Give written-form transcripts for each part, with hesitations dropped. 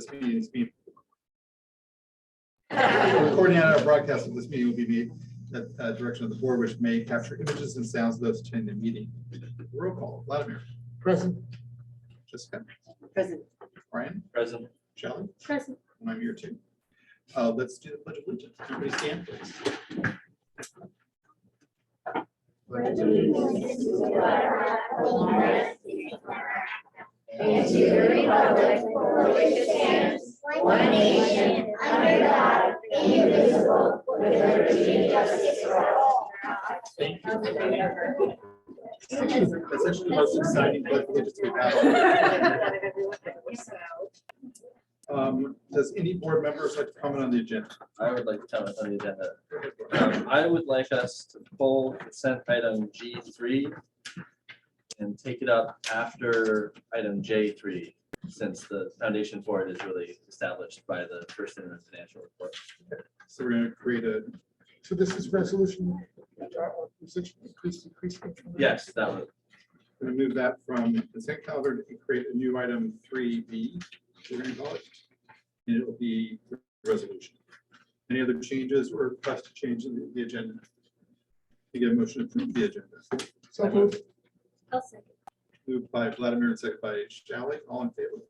this meeting is being recording on our broadcast of this meeting will be made at direction of the board, which may capture images and sounds of those attending the meeting. Roll call. Vladimir. Present. Jessica. Present. Brian. Present. Shelley. Present. And I'm here too. Let's do the Pledge of Allegiance. Everybody stand, please. Pledge allegiance to the flag of the United States of America and to the republic for which it stands, one nation, under God, indivisible, with liberty and justice for all. Thank you. That's actually the most exciting Pledge of Allegiance we've had. Does any board members like to comment on the agenda? I would like to comment on the agenda. I would like us to pull consent item G3 and take it up after item J3, since the foundation for it is really established by the first interim financial report. So we're going to create a. So this is resolution. Yes, that would. Going to move that from consent calendar to create a new item 3B. We're going to call it. And it will be resolution. Any other changes or request to change the agenda? You get a motion to approve the agenda. So moved. I'll second. Moved by Vladimir and seconded by Shelley. All in favor?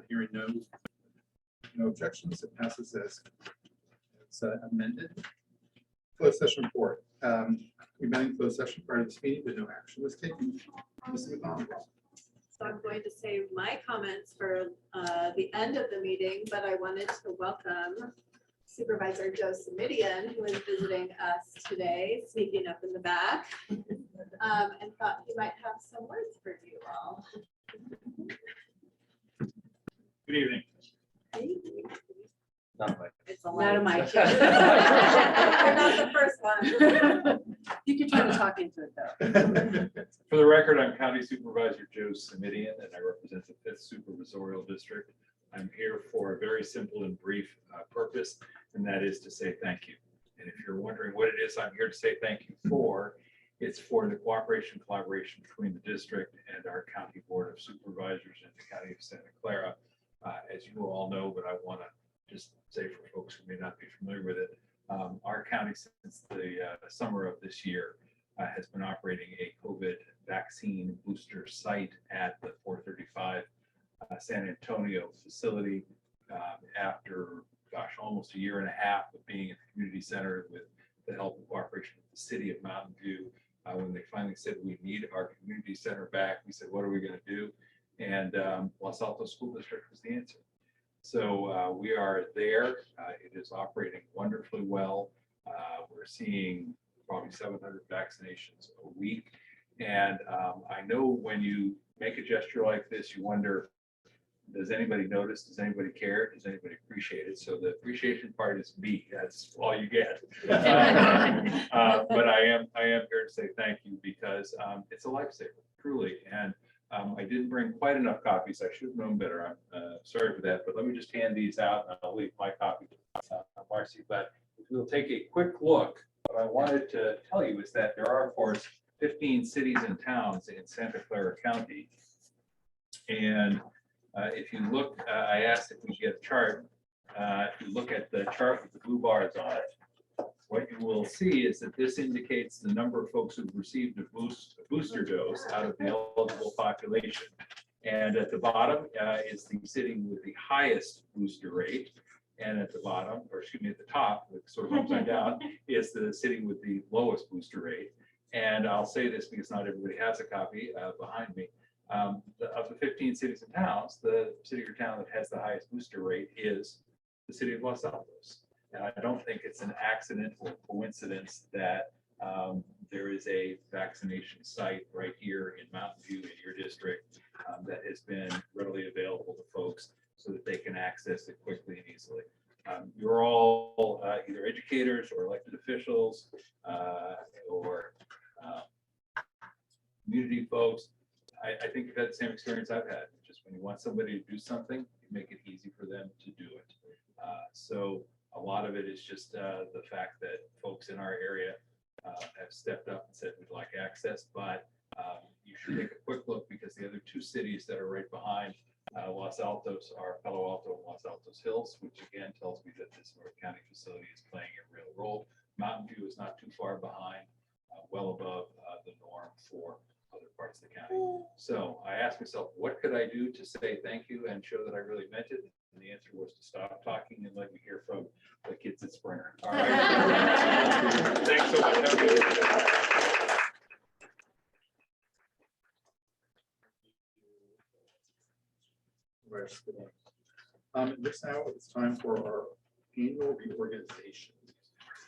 Hearing no objections, it passes as amended. Closed session report. We met in closed session prior to this meeting, but no action was taken. Mrs. McDonald. So I'm going to save my comments for the end of the meeting, but I wanted to welcome Supervisor Joe Simidian, who is visiting us today, sneaking up in the back, and thought he might have some words for you all. Good evening. Not my. It's a Not a light. mic. You're not the first one. You could try to talk into it though. For the record, I'm County Supervisor Joe Simidian, and I represent the 5th Supervisorial District. I'm here for a very simple and brief purpose, and that is to say thank you. And if you're wondering what it is I'm here to say thank you for, it's for the cooperation, collaboration between the district and our County Board of Supervisors in the County of Santa Clara. As you all know, but I want to just say for folks who may not be familiar with it, our county since the summer of this year has been operating a COVID vaccine booster site at the 435 San Antonio facility after, gosh, almost a year and a half of being at the community center with the help and cooperation of the city of Mountain View. When they finally said we need our community center back, we said, what are we going to do? And Los Altos School District was the answer. So we are there. It is operating wonderfully well. We're seeing probably 700 vaccinations a week. And I know when you make a gesture like this, you wonder, does anybody notice? Does anybody care? Does anybody appreciate it? So the appreciation part is me. That's all you get. But I am here to say thank you because it's a lifesaver, truly. And I didn't bring quite enough copies. I should have known better. I'm sorry for that, but let me just hand these out and I'll leave my copy to Marcy. But if we'll take a quick look, what I wanted to tell you is that there are, of course, 15 cities and towns in Santa Clara County. And if you look, I asked if we get a chart. If you look at the chart with the blue bars on it, what you will see is that this indicates the number of folks who've received a booster dose out of the eligible population. And at the bottom is the city with the highest booster rate. And at the bottom, or excuse me, at the top, sort of upside down, is the city with the lowest booster rate. And I'll say this because not everybody has a copy behind me. Of the 15 cities and towns, the city or town that has the highest booster rate is the city of Los Altos. And I don't think it's an accident or coincidence that there is a vaccination site right here in Mountain View in your district that has been readily available to folks so that they can access it quickly and easily. You're all either educators or elected officials or community folks. I think you've had the same experience I've had. Just when you want somebody to do something, you make it easy for them to do it. So a lot of it is just the fact that folks in our area have stepped up and said we'd like access, but you should take a quick look because the other two cities that are right behind Los Los Altos are Palo Alto and Los Altos Hills, which again tells me that this North County facility is playing a real role. Mountain View is not too far behind, well above the norm for other parts of the county. So I asked myself, what could I do to say thank you and show that I really meant it? And the answer was to stop talking and let me hear from the kids at Springer. All right. Thanks so much. Have a good day. This now it's time for our annual reorganization.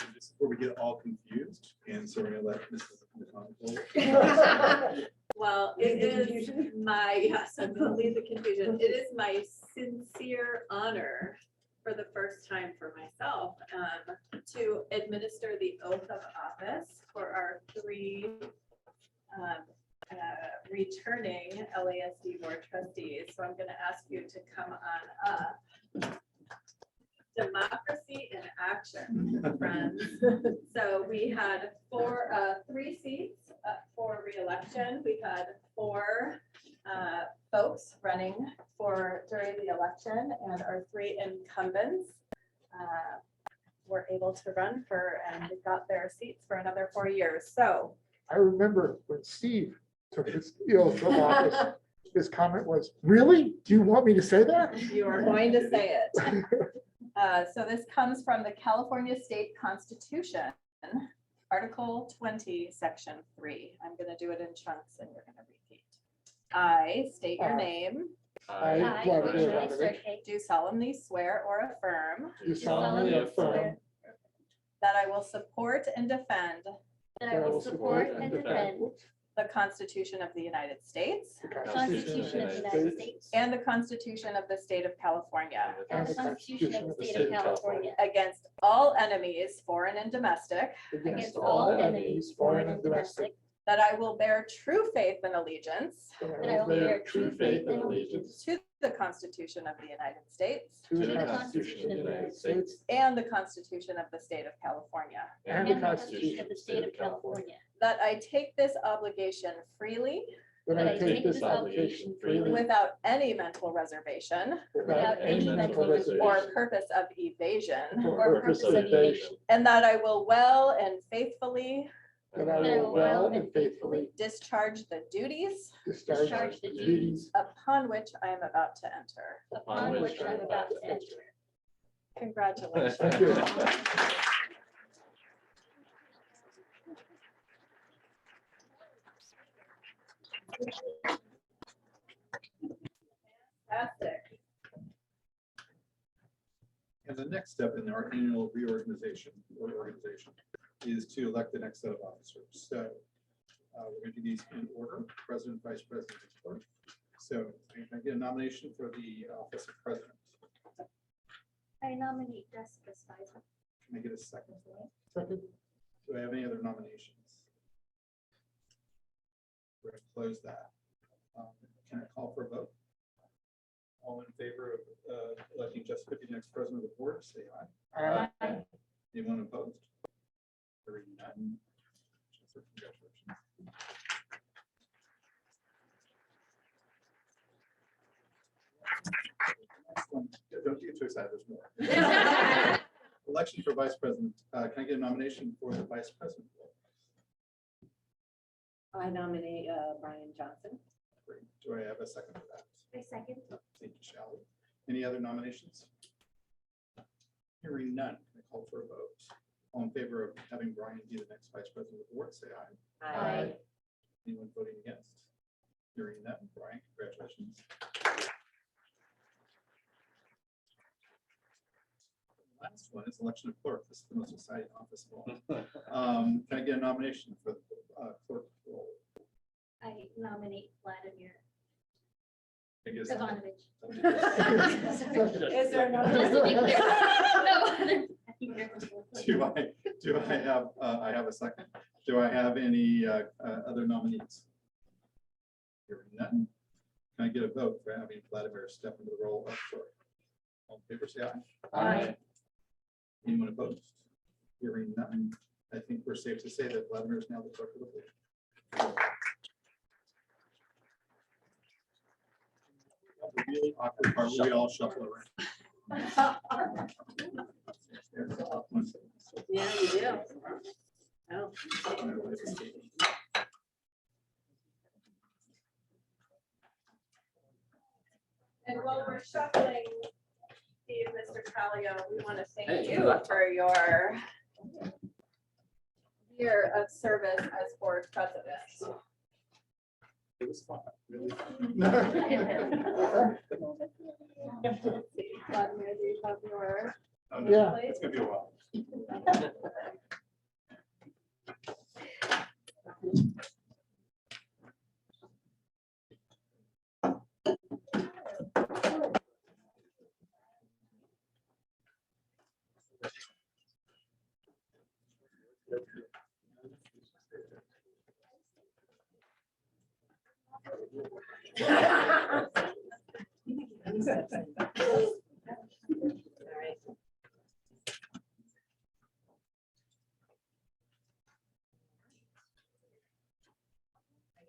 And this is where we get all confused, and so we're gonna let Mrs. McConaughey. Well, it is my, yes, I believe the confusion. It is my sincere honor for the first time for myself to administer the oath of office for our three returning LASD board trustees. So I'm going to ask you to come on up. Democracy in action, friends. So we had three seats for re-election. We had four folks running during the election, and our three incumbents were able to run and got their seats for another 4 years. So I remember when Steve took his oath of office, his comment was, "Really? Do you want me to say that?" you are going to say it. So this comes from the California State Constitution, Article 20, Section 3. I'm going to do it in chunks and you're going to repeat. I state your name, I, Vladimir Ivanovich, do solemnly swear or affirm do solemnly affirm that I will support and defend That I will support and defend the Constitution of the United States the the Constitution of the United States and the Constitution of the State of California and the Constitution of the State of California against all enemies, foreign and domestic, against all enemies, foreign and domestic, that I will bear true faith and allegiance that I will bear true faith and allegiance to the Constitution of the United States to the Constitution of the United States and the Constitution of the State of California, and the Constitution of the State of California, that I take this obligation freely that I take this obligation freely without any mental reservation without any mental reservation or purpose of evasion, or purpose of evasion, and that I will well and faithfully that I will well and faithfully discharge the duties discharge the duties upon which I am about to enter. upon which I'm about to enter. Congratulations. Thank you. Fantastic. And the next step in our annual reorganization or organization is to elect the next set of officers. So we're going to do these in order: president, vice president, and clerk. So can I get a nomination for the office of president? I nominate Jessica Spicer. Can I get a second for that? Second. Do I have any other nominations? We're going to close that. Can I call for a vote? All in favor of electing Jessica to be the next president of the board, say aye. Aye. Anyone opposed? Hearing none. Jennifer, congratulations. Next one. Don't get too excited, there's more. Election for vice president. Can I get a nomination for the vice president? I nominate Brian Johnson. Great. Do I have a second for that? I second. Thank you, Shelley. Any other nominations? Hearing none, can I call for a vote? All in favor of having Brian be the next vice president of the board, say aye. Aye. Anyone voting against? Hearing none, Brian, congratulations. Last one is election of clerk. This is the most exciting office of all. Can I get a nomination for the clerk role? I nominate Vladimir I guess- Ivanovich. Is there Just to be no? clear. No, I think you're- Do I have, I have a second. Do I have any other nominees? Hearing none. Can I get a vote for having Vladimir step into the role of clerk? All in favor, say aye. Aye. Anyone opposed? Hearing none. I think we're safe to say that Vladimir is now the clerk of the board. the really awkward part where we all shuffle around. Yeah, you do. Oh. And while we're shuffling, Steve, Mr. Calio, we want to thank Hey, you for your year of service as board president. It was fun, really. Vladimir, do you have your Oh, no, Yeah. It's gonna be a while. I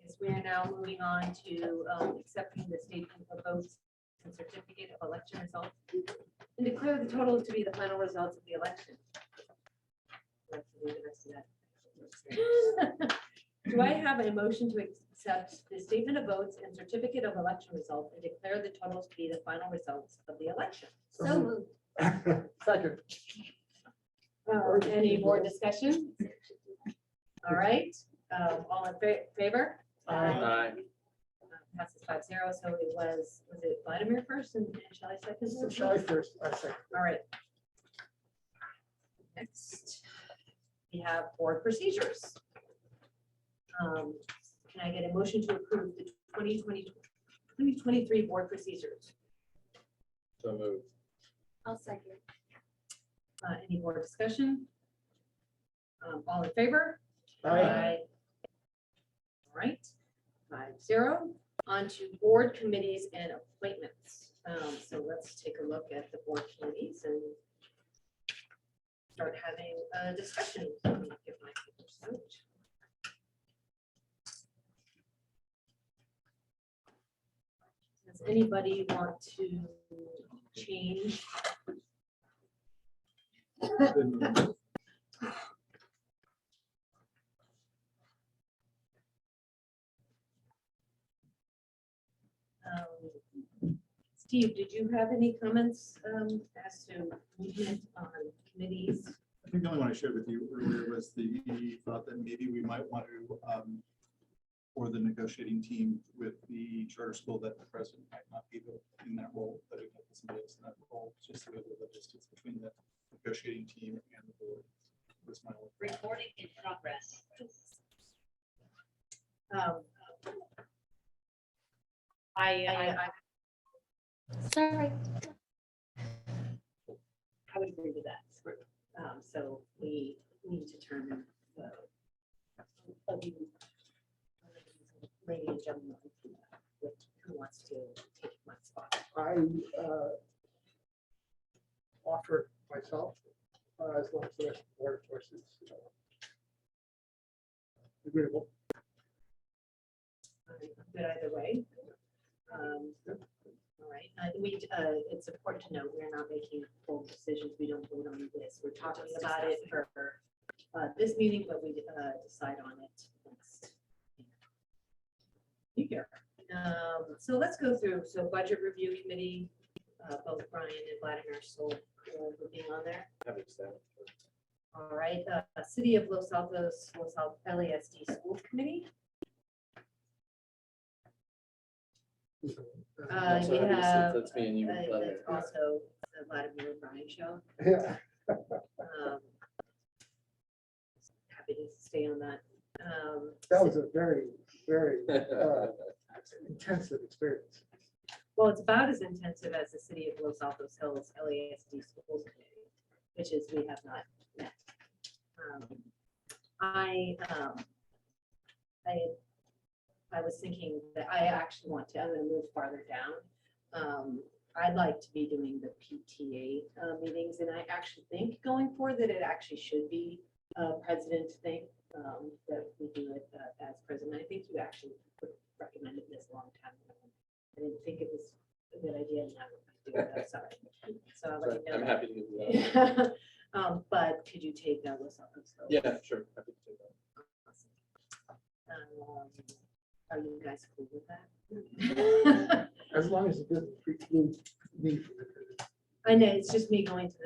guess we are now moving on to accepting the statement of votes and certificate of election results and declare the totals to be the final results of the election. Let's do the rest of that. Do I have a motion to accept the statement of votes and certificate of election results and declare the totals to be the final results of the election? So moved. Second. Any more discussion? All right, all in favor? Aye. Passes 5-0, so it was it Vladimir first and shall I second? So this? shall I first? I second. All right. Next, we have board procedures. Can I get a motion to approve the 2023 board procedures? So moved. I'll second. Any more discussion? All in favor? Aye. All right, 5-0. On to board committees and appointments. So let's take a look at the board committees and start having a discussion. Let me get my papers out. Does anybody want to change? Steve, did you have any comments as to movement on committees? I think the only one I shared with you earlier was the thought that maybe we might want to, for the negotiating team with the charter school, that the president might not be in that role, that we might put somebody else in that role, just to go the distance between the negotiating team and the board. Was my only- Recording in progress. I Sorry. would agree with that. So we need to determine lady and gentleman who wants to take my spot. I offer myself as long as the rest of the board, of course, is agreeable. I'm good either way. All right, it's important to note, we're not making full decisions. We don't vote on this. We're talking about it for this meeting, but we decide on it next year. So let's go through. So budget review committee, both Brian and Vladimir still being on there. All right, City of Los Altos, LASD School Committee. We have, That's me and you. that's also the Vladimir and Brian show. Yeah. Happy to stay on that. That was a very, very intensive experience. Well, it's about as intensive as the City of Los Altos Hills LASD Schools Committee, which is we have not met. I was thinking that I actually want to, I'm gonna move farther down. I'd like to be doing the PTA meetings, and I actually think going forward that it actually should be a president thing, that we do it as president. I think you actually recommended this a long time ago. I didn't think it was a good idea. And I'm doing that, sorry. So I'll let you know. I'm that. happy to do that. But could you take that list off of? those? Yeah, sure. Happy to do that. Are you guys cool with that? As long as it doesn't preclude me from it. I know, it's just me going to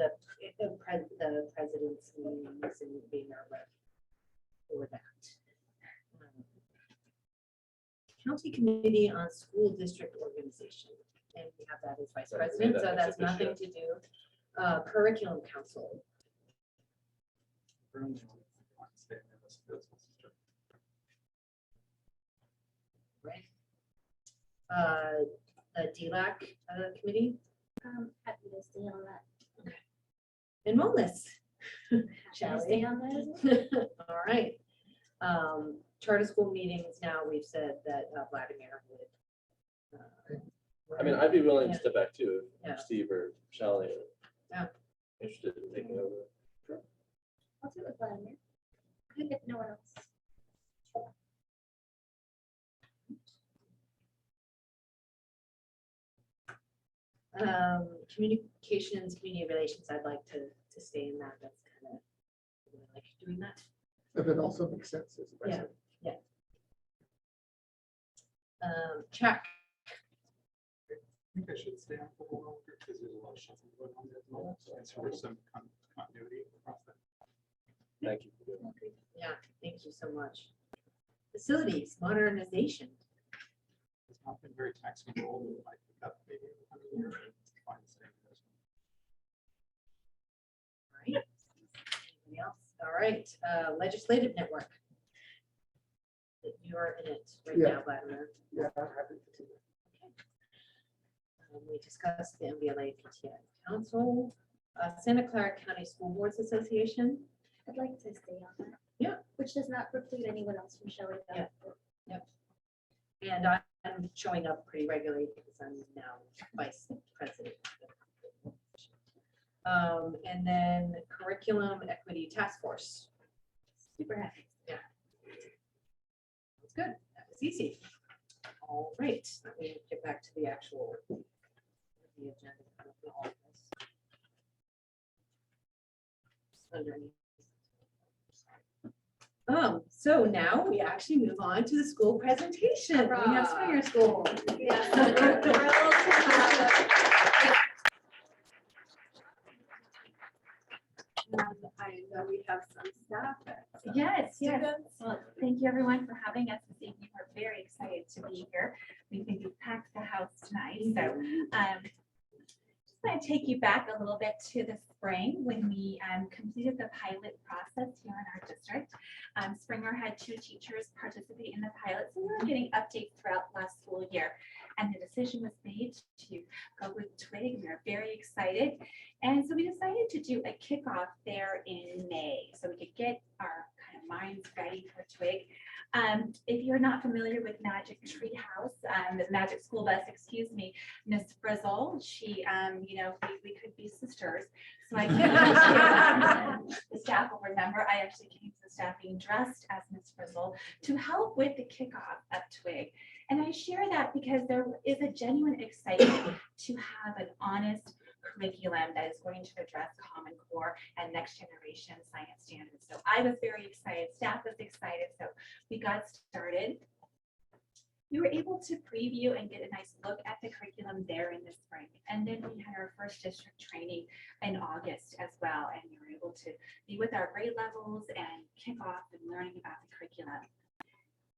the president's meetings and being there for that. County Committee on School District Organization, and we have that as vice Sorry, we president, made so that that's ex officio. nothing to do. Curriculum Council, right? The DLAC Committee Happy to stay on that. and wellness. Happy Shall to stay we? on that as well. All right. Charter school meetings, now we've said that Vladimir would. I mean, I'd be willing Yeah. to step back too, Yeah. if Steve or Shelley Yeah. are interested in taking over. I'll do it with Vladimir. If no one else. Communications, community relations, I'd like to stay in that, that's kind of, I like doing that. If it also makes sense as a Yeah. president. Check, I think I should stay on for a while because there's a lot of shuffling going on there at the moment. So it's for some continuity across that. Thank you for doing that. yeah, thank you so much. Facilities, modernization, It's not been very tax controlled. It might pick up maybe in the coming year, but it's fine to stay with this one. right? Anybody else? All right, legislative network. That you are in it right Yeah. now, Vladimir. Yeah, I'm happy to do We discussed the MBLA PTN Council, Santa Clara County School Boards Association. I'd like to stay on that. Yeah. Which does not preclude anyone else from showing up. Yeah. And I'm showing up pretty regularly because I'm now vice president. And then Curriculum Equity Task Force. Super happy. That's good. That was easy. All right, let me get back to the actual. The agenda of all of this. Just underneath. So now we actually move on to the school presentation. We have Springer School. Yes, we're thrilled to have. I know we have some staff. Yes, yes. Students. Well, thank you everyone for having us this evening. We're very excited to be here. We think we've packed the house tonight. So just want to take you back a little bit to the spring when we completed the pilot process here in our district. Springer had 2 teachers participate in the pilot, so we were getting updates throughout last school year. And the decision was made to go with Twig. We are very excited. And so we decided to do a kickoff there in May, so we could get our kind of minds ready for Twig. If you're not familiar with Magic Treehouse, the Magic School Bus, excuse me, Miss Frizzle, she, we could be sisters. So I came to, the staff will remember, I actually came to the staff being dressed as Miss Frizzle to help with the kickoff of Twig. And I share that because there is a genuine excitement to have an honest curriculum that is going to address Common Core and next generation science standards. So I was very excited, staff was excited, so we got started. We were able to preview and get a nice look at the curriculum there in the spring. And then we had our first district training in August as well. And we were able to be with our grade levels and kick off and learning about the curriculum.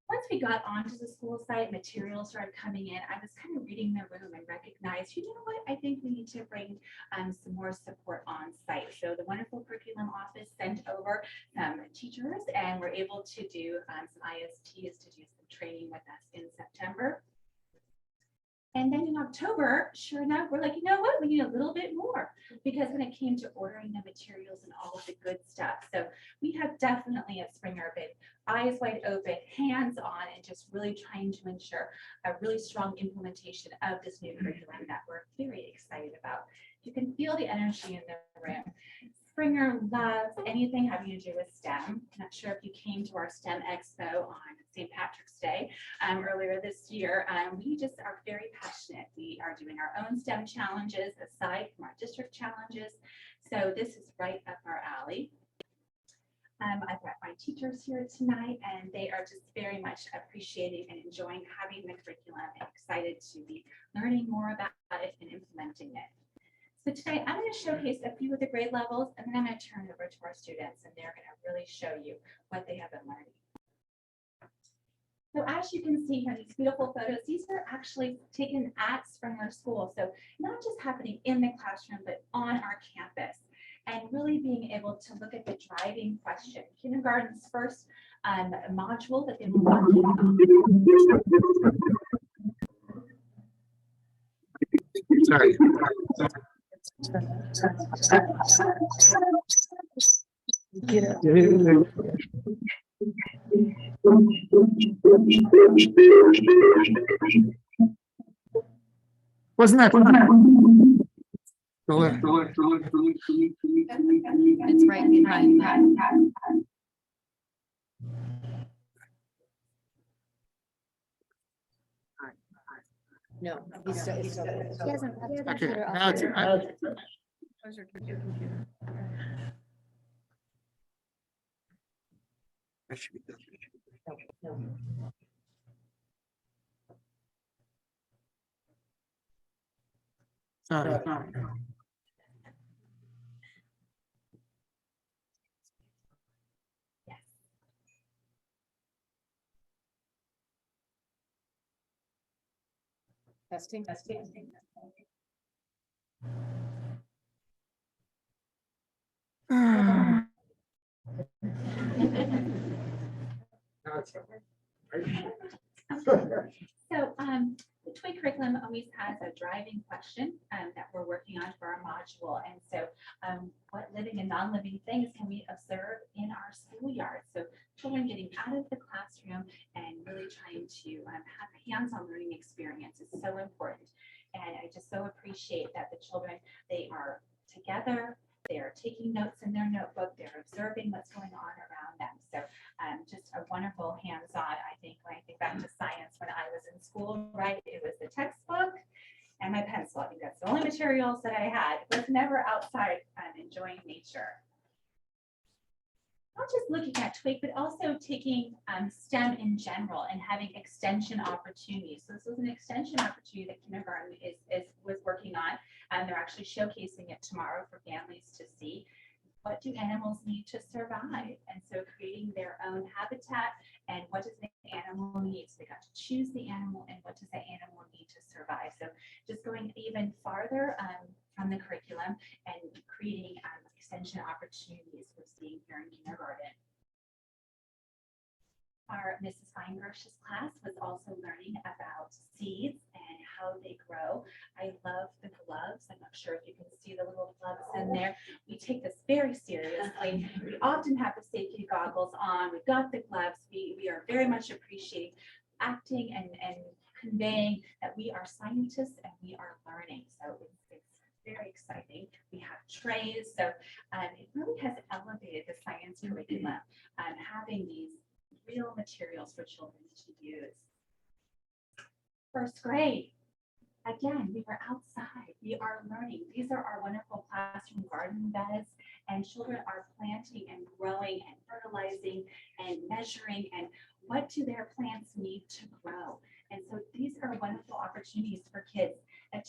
Once we got onto the school site, materials started coming in. I was kind of reading the room and recognized, you know what, I think we need to bring some more support on site. So the wonderful curriculum office sent over some teachers and we're able to do some ISTs to do some training with us in September. And then in October, sure enough, we're like, you know what, we need a little bit more because when it came to ordering the materials and all of the good stuff. So we have definitely at Springer been eyes wide open, hands on, and just really trying to ensure a really strong implementation of this new curriculum that we're very excited about. You can feel the energy in the room. Springer loves anything having to do with STEM. I'm not sure if you came to our STEM Expo on St. Patrick's Day earlier this year. We just are very passionate. We are doing our own STEM challenges aside from our district challenges. So this is right up our alley. I've got my teachers here tonight, and they are just very much appreciating and enjoying having the curriculum and excited to be learning more about it and implementing it. So today I'm going to showcase a few of the grade levels, and then I'm going to turn it over to our students, and they're going to really show you what they have been learning. So as you can see here, these beautiful photos, these are actually taken at Springer School. So not just happening in the classroom, but on our campus. And really being able to look at the driving question. Kindergarten's first module that they will be working on. Sorry. Wasn't that? It's right behind that. No, he's still. He hasn't. Okay, now it's. Close your computer. Sorry. Yes. Testing. So the TWI curriculum always has a driving question that we're working on for our module. And so what living and non-living things can we observe in our schoolyard? So children getting out of the classroom and really trying to have a hands-on learning experience is so important. And I just so appreciate that the children, they are together, they are taking notes in their notebook, they're observing what's going on around them. So just a wonderful hands-on. I think when I think back to science when I was in school, right, it was the textbook and my pencil. I think that's the only materials that I had. It was never outside enjoying nature. Not just looking at TWIG, but also taking STEM in general and having extension opportunities. So this was an extension opportunity that kindergarten was working on. And they're actually showcasing it tomorrow for families to see. What do animals need to survive? And so creating their own habitat and what does the animal need? So they got to choose the animal and what does the animal need to survive? So just going even farther from the curriculum and creating extension opportunities we're seeing here in kindergarten. Our Mrs. Feingersh's class was also learning about seeds and how they grow. I love the gloves. I'm not sure if you can see the little gloves in there. We take this very seriously. We often have the safety goggles on. We've got the gloves. We are very much appreciating acting and conveying that we are scientists and we are learning. So it's very exciting. We have trays. So it really has elevated the science curriculum, having these real materials for children to use. First grade, again, we were outside, we are learning. These are our wonderful classroom garden beds, and children are planting and growing and fertilizing and measuring, and what do their plants need to grow? And so these are wonderful opportunities for kids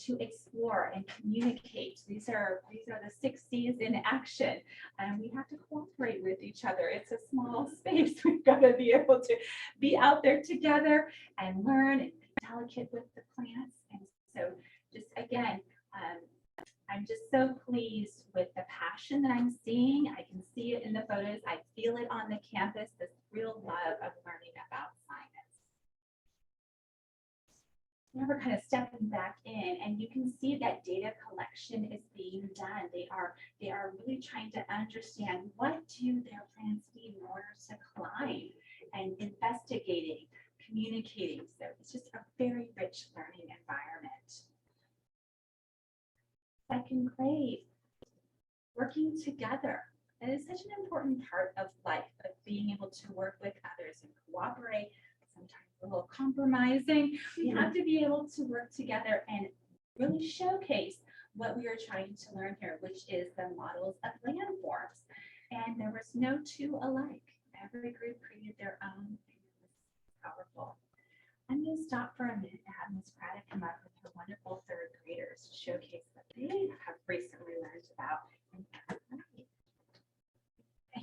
to explore and communicate. These are the 6 C's in action. And we have to cooperate with each other. It's a small space. We've got to be able to be out there together and learn and be delicate with the plants. And so just again, I'm just so pleased with the passion that I'm seeing. I can see it in the photos. I feel it on the campus, this real love of learning about science. Now we're kind of stepping back in, and you can see that data collection is being done. They are really trying to understand what do their plants need in order to climb, and investigating, communicating. So it's just a very rich learning environment. Second grade, working together. That is such an important part of life, of being able to work with others and cooperate, sometimes a little compromising. We have to be able to work together and really showcase what we are trying to learn here, which is the models of landforms. And there was no two alike. Every group created their own, and it was powerful. I'm going to stop for a minute to have Ms. Craddock come up with her wonderful third graders to showcase what they have recently learned about. I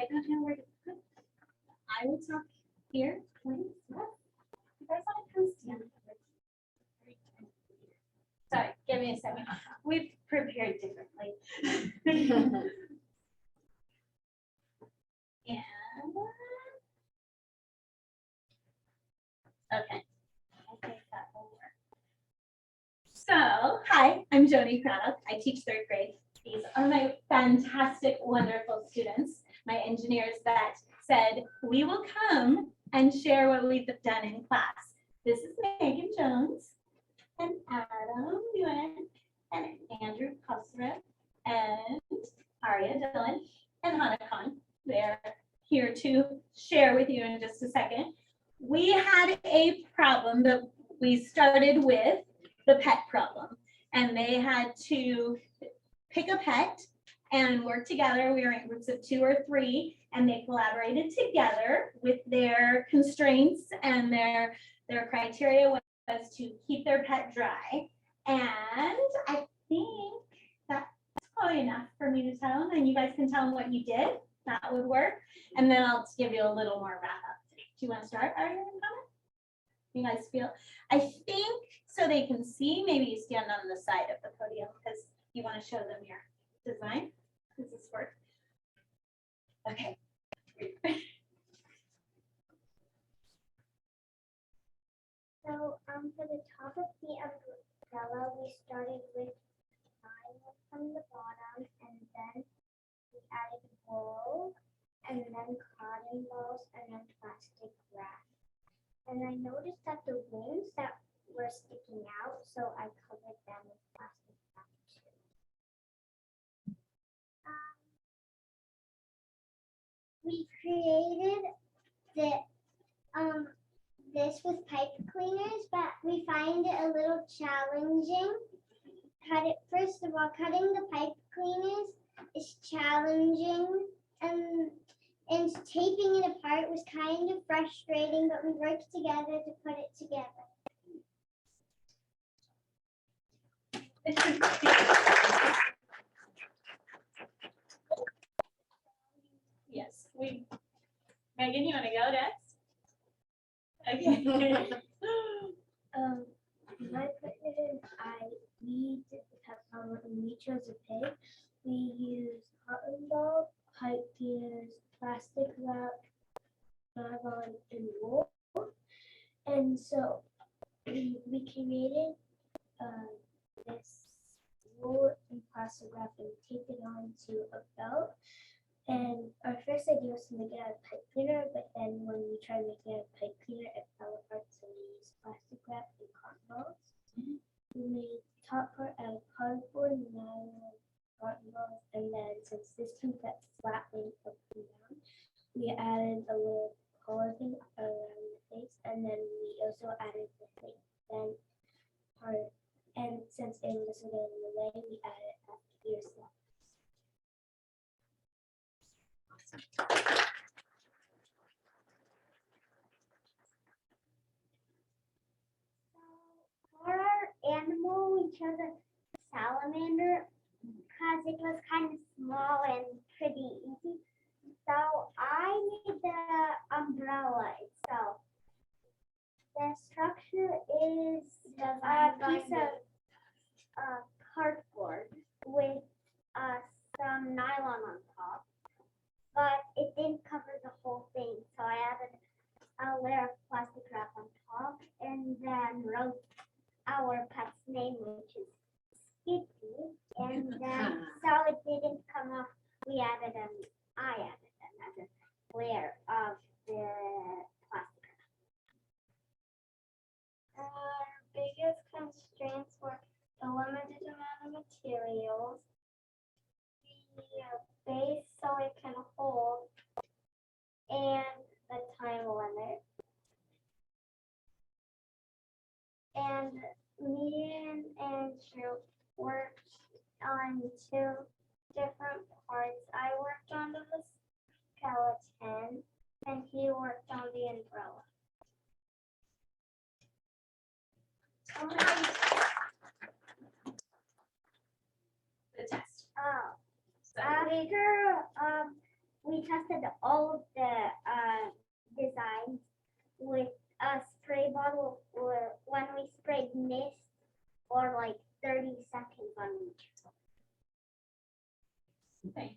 don't know where to put. I will talk here, please. You guys want to come stand? Sorry, give me a second. We've prepared differently. And okay. I think that will work. So, hi, I'm Joni Craddock. I teach third grade. These are my fantastic, wonderful students, my engineers that said, we will come and share what we've done in class. This is Megan Jones and Adam Nguyen and Andrew Kosra and Aria Dillon and Hannah Khan. They're here to share with you in just a second. We had a problem that we started with, the pet problem, and they had to pick a pet and work together. We were in groups of 2 or 3, and they collaborated together with their constraints, and their criteria was to keep their pet dry. And I think that's probably enough for me to tell them, and you guys can tell them what you did. That would work. And then I'll give you a little more wrap up. Do you want to start? Are you going to comment? You guys feel? I think so they can see, maybe you stand on the side of the podium because you want to show them your design. Does this work? Okay. So for the top of the umbrella, we started with plywood from the bottom, and then we added wool, and then cotton balls, and then plastic wrap. And I noticed that the wings that were sticking out, so I covered them with plastic wrap too. We created this with pipe cleaners, but we find it a little challenging. First of all, cutting the pipe cleaners is challenging, and taping it apart was kind of frustrating, but we worked together to put it together. Yes, Megan, you want to go next? Okay. My partner and we did the pet problem, and we chose a pig. We used cotton ball, pipe cleaners, plastic wrap, nylon, and wool. And so we created this wool and plastic wrap and taped it onto a belt. And our first idea was to make it out of pipe cleaner, but then when we tried making it out of pipe cleaner, it fell apart, so we used plastic wrap and cotton balls. We made the top part out of cardboard, nylon, cotton balls, and then since this can fit flatly up and down, we added a little collar thing around the face, and then we also added the thing then part. And since it was in the way, we added ear slots. For our animal, we chose a salamander because it was kind of small and pretty easy. So I made the umbrella itself. The structure is a piece of cardboard with some nylon on top, but it didn't cover the whole thing. So I added a layer of plastic wrap on top and then wrote our pet's name, which is Skippy. And then so it didn't come off, I added another layer of the plastic wrap. Our biggest constraints were the limited amount of materials, the base so it can hold, and the time limit. and me and Drew worked on 2 different parts. I worked on the skeleton, and he worked on the umbrella. The test. So after we tested all of the designs with a spray bottle, or when we sprayed mist for like 30 seconds on each. Okay.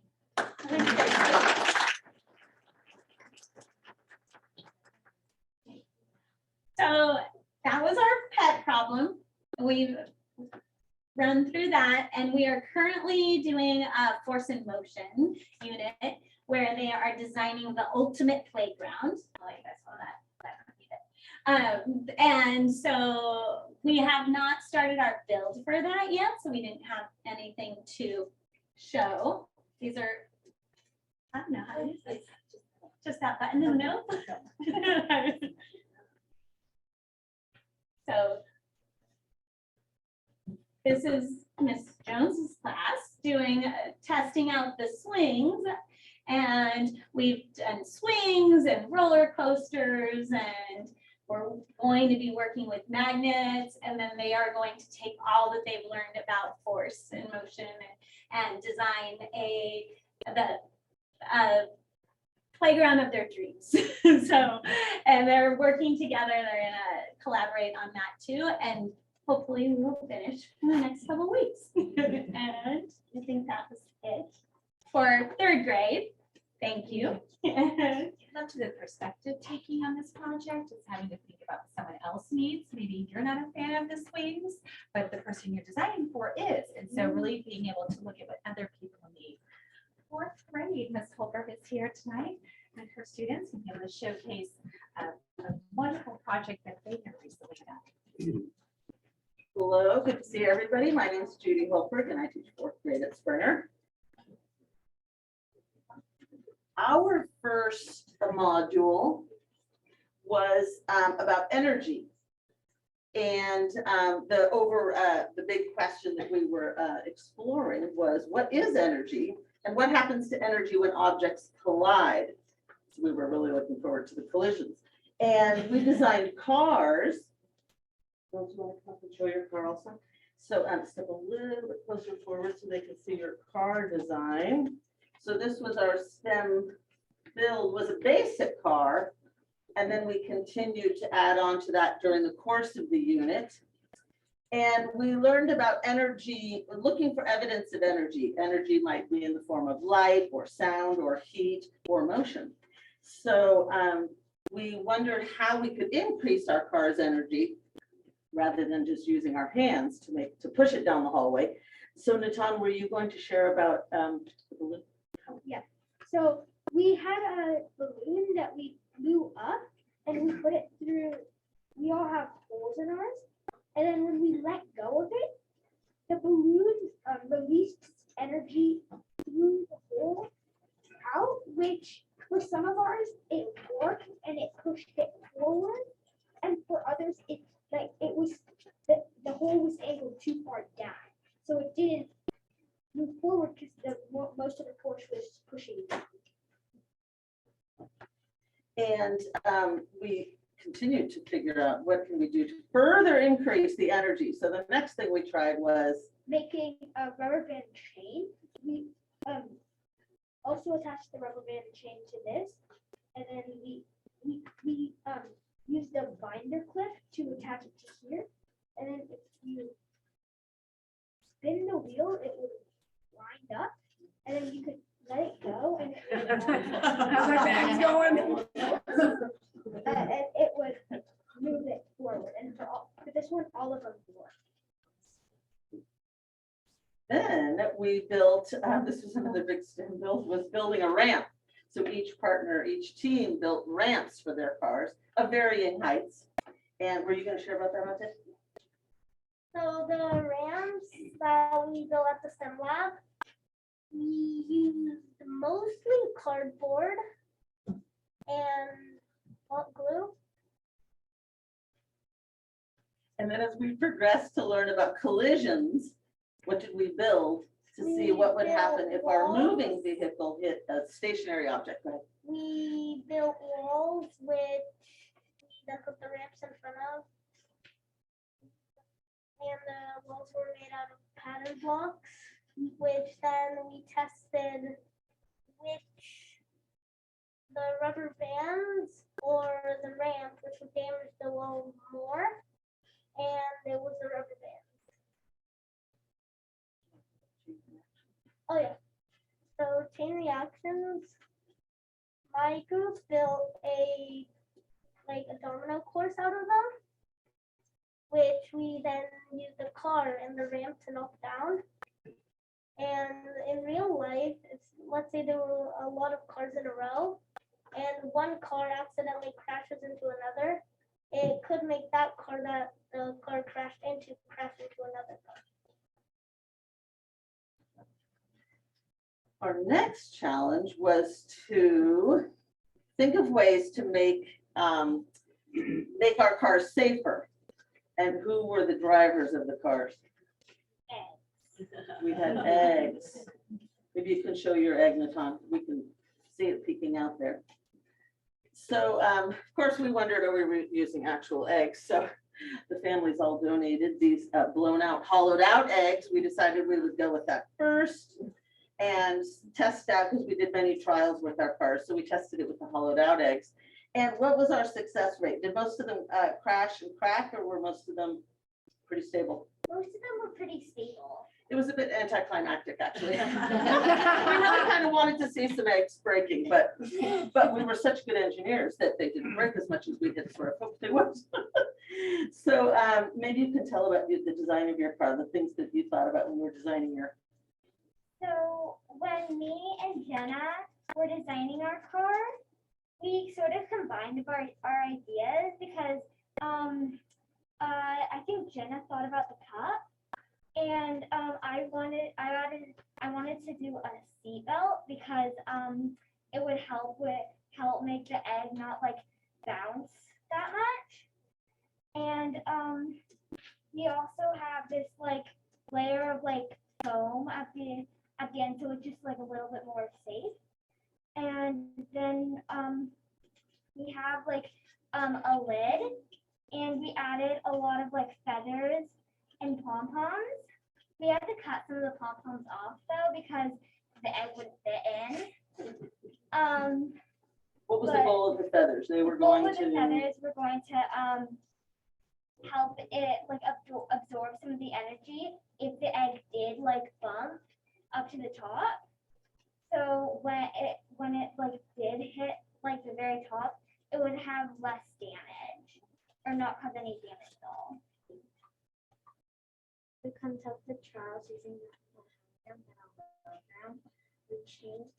So that was our pet problem. We've run through that, and we are currently doing a force and motion unit where they are designing the ultimate playground. Oh, you guys saw that. And so we have not started our build for that yet, so we didn't have anything to show. These are, I don't know how to use this. Just that button in the middle. So this is Miss Jones's class doing testing out the swings, and we've done swings and roller coasters, and we're going to be working with magnets, and then they are going to take all that they've learned about force and motion and design the playground of their dreams. So, and they're working together. They're gonna collaborate on that too, and hopefully we will finish in the next couple of weeks. And I think that was it for 3rd grade. Thank you. Up to the perspective taking on this project is having to think about what someone else needs. Maybe you're not a fan of the swings, but the person you're designing for is. And so really being able to look at what other people need. 4th grade, Ms. Holbrook is here tonight, and her students will be able to showcase a wonderful project that they have recently done. Hello, good to see everybody. My name is Judy Holbrook, and I teach 4th grade at Springer. Our first module was about energy. And the big question that we were exploring was, what is energy? And what happens to energy when objects collide? So we were really looking forward to the collisions. And we designed cars. Don't you want to come and show your car also? So step a little bit closer forward so they can see your car design. So this was our STEM build, was a basic car. And then we continued to add on to that during the course of the unit. And we learned about energy, looking for evidence of energy. Energy might be in the form of light or sound or heat or motion. So we wondered how we could increase our car's energy rather than just using our hands to push it down the hallway. So Natan, were you going to share about the balloon? Yeah. So we had a balloon that we blew up, and we put it through. We all have holes in ours. And then when we let go of it, the balloon released energy through the hole out, which for some of ours, it worked and it pushed it forward. And for others, the hole was angled too far down. So it didn't move forward because most of the force was pushing it down. And we continued to figure out what can we do to further increase the energy. So the next thing we tried was making a rubber band chain. We also attached the rubber band chain to this, and then we used a binder clip to attach it to here. And then if you spin the wheel, it would wind up, and then you could let it go, and it and it would move it forward. And for this one, all of them work. Then we built, this was another big STEM build, was building a ramp. So each team built ramps for their cars of varying heights. And were you going to share about that, Monte? So the ramps that we built at the STEM lab, we used mostly cardboard and hot glue. And then as we progressed to learn about collisions, what did we build to see what would happen if our moving vehicle hit a stationary object? Go ahead. We built walls which we then put the ramps in front of. And the walls were made out of pattern blocks, which then we tested which the rubber bands or the ramp, which would damage the wall more. And it was the rubber bands. Oh yeah. So chain reactions. My group built a domino course out of them, which we then used the car and the ramp to knock down. And in real life, let's say there were a lot of cars in a row, and one car accidentally crashes into another. It could make that car that the car crashed into crash into another car. Our next challenge was to think of ways to make our cars safer. And who were the drivers of the cars? Eggs. We had eggs. Maybe you can show your egg, Natan. We can see it peeking out there. So of course we wondered, are we using actual eggs? So the families all donated these blown out, hollowed out eggs. We decided we would go with that first and test out, because we did many trials with our cars. So we tested it with the hollowed out eggs. And what was our success rate? Did most of them crash and crack, or were most of them pretty stable? Most of them were pretty stable. It was a bit anticlimactic, actually. We really kind of wanted to see some eggs breaking, but we were such good engineers that they didn't break as much as we had sort of hoped they would. So maybe you can tell about the design of your car, the things that you thought about when you were designing your. So when me and Jenna were designing our car, we sort of combined our ideas because I think Jenna thought about the cup, and I wanted to do a seat belt because it would help make the egg not like bounce that much. And we also have this like layer of like foam at the end, so it's just like a little bit more safe. And then we have like a lid, and we added a lot of like feathers and pom-poms. We had to cut some of the pom-poms off though because the egg wouldn't fit in. What was the goal of the feathers? They were going to. The feathers were going to help it like absorb some of the energy if the egg did like bump up to the top. So when it like did hit like the very top, it would have less damage or not cause any damage at all. We conducted trials using the program. We changed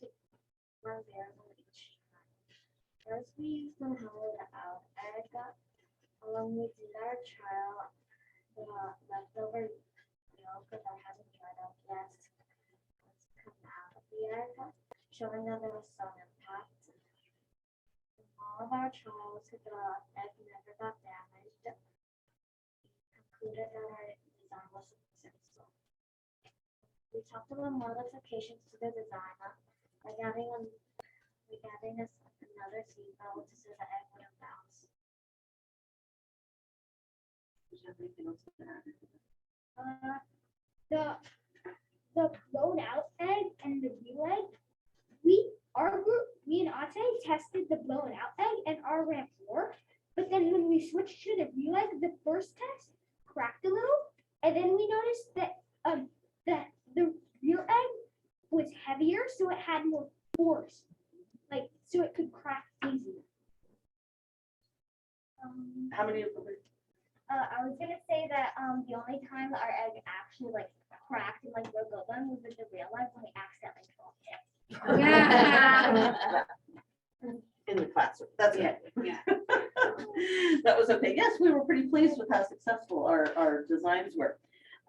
one variable each time. First, we used the hollowed out egg. When we did our trial, the leftover yolk that hasn't dried up yet come out of the egg, showing that there was some impact. In all of our trials, the egg never got damaged. We concluded that our design was successful. We talked about modifications to the design, like adding another seat belt so the egg wouldn't bounce. The blown out egg and the real egg, me and Ate tested the blown out egg and our ramp worked. But then when we switched to the real egg, the first test cracked a little, and then we noticed that the real egg was heavier, so it had more force, like so it could crack easier. How many of them? I was gonna say that the only time that our egg actually like cracked and like broke open was with the real egg when we accidentally dropped it. In the classroom. That's okay. Yeah. That was okay. Yes, we were pretty pleased with how successful our designs were.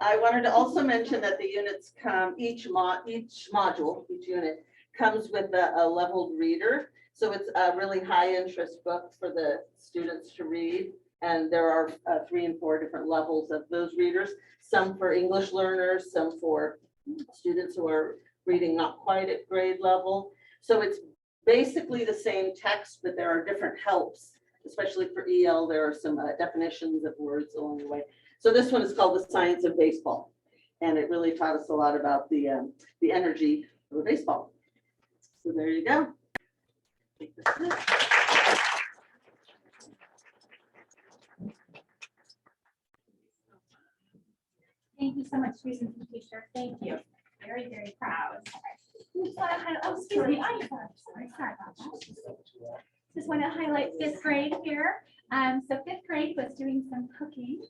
I wanted to also mention that the units come, each unit comes with a leveled reader. So it's a really high interest book for the students to read. And there are 3 and 4 different levels of those readers, some for English learners, some for students who are reading not quite at grade level. So it's basically the same text, but there are different helps, especially for EL. There are some definitions of words along the way. So this one is called The Science of Baseball. And it really taught us a lot about the energy of a baseball. So there you go. Take this one. Thank you so much, Susan, teacher. Thank you. Very, very proud. Just want to highlight, oh, excuse me, I'm sorry about that. Just want to highlight 5th grade here. So 5th grade was doing some cooking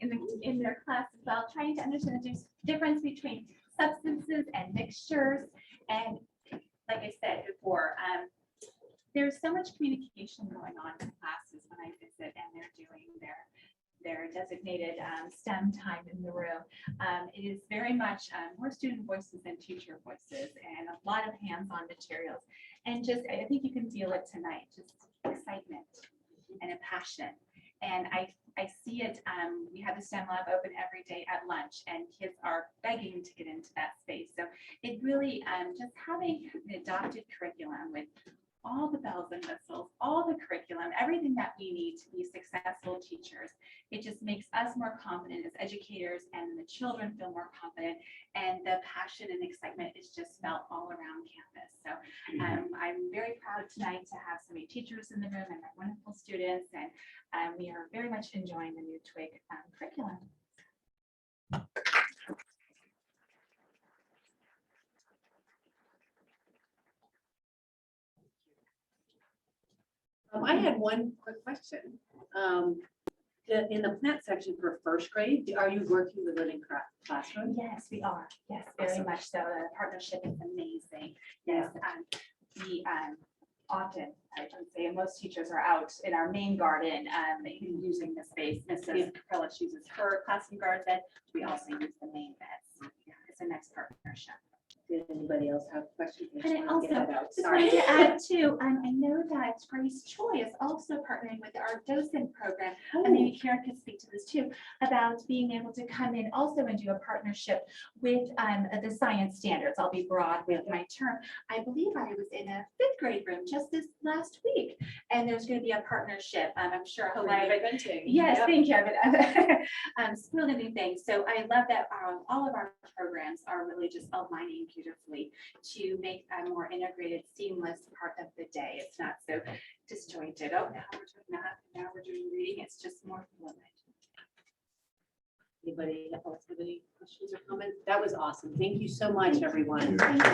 in their class as well, trying to understand the difference between substances and mixtures. And like I said before, there's so much communication going on in classes when I visit, and they're doing their designated STEM time in the room. It is very much more student voices than teacher voices, and a lot of hands-on materials. And just, I think you can feel it tonight, just excitement and a passion. And I see it, we have the STEM lab open every day at lunch, and kids are begging to get into that space. So it really, just having an adopted curriculum with all the bells and whistles, all the curriculum, everything that we need to be successful teachers. It just makes us more confident as educators, and the children feel more confident, and the passion and excitement is just felt all around campus. So I'm very proud tonight to have so many teachers in the room and my wonderful students, and we are very much enjoying the new TWIG curriculum. I had one quick question. In the plant section for 1st grade, are you working with living classroom? Yes, we are. Yes, very much so. The partnership is amazing. Yes, we often, I would say, most teachers are out in our main garden using the space. Mrs. Capellis uses her classroom garden bed. We also use the main beds. Yeah, it's a nice partnership. Did anybody else have questions? And I also just Sorry. wanted to add too, I know that Grace Choi is also partnering with our docent program, and maybe Karen could speak to this too, about being able to come in also and do a partnership with the science standards. I'll be broad with my term. I believe I was in a 5th grade room just this last week, and there's going to be a partnership. I'm sure. Yes, thank you. Spoiled anything. So I love that all of our programs are really just aligning beautifully to make a more integrated, seamless part of the day. It's not so disjointed. Oh, now we're doing math, now we're doing reading. It's just more fluid. Anybody else have any questions or comments? That was awesome. Thank you so much, everyone. Thank you.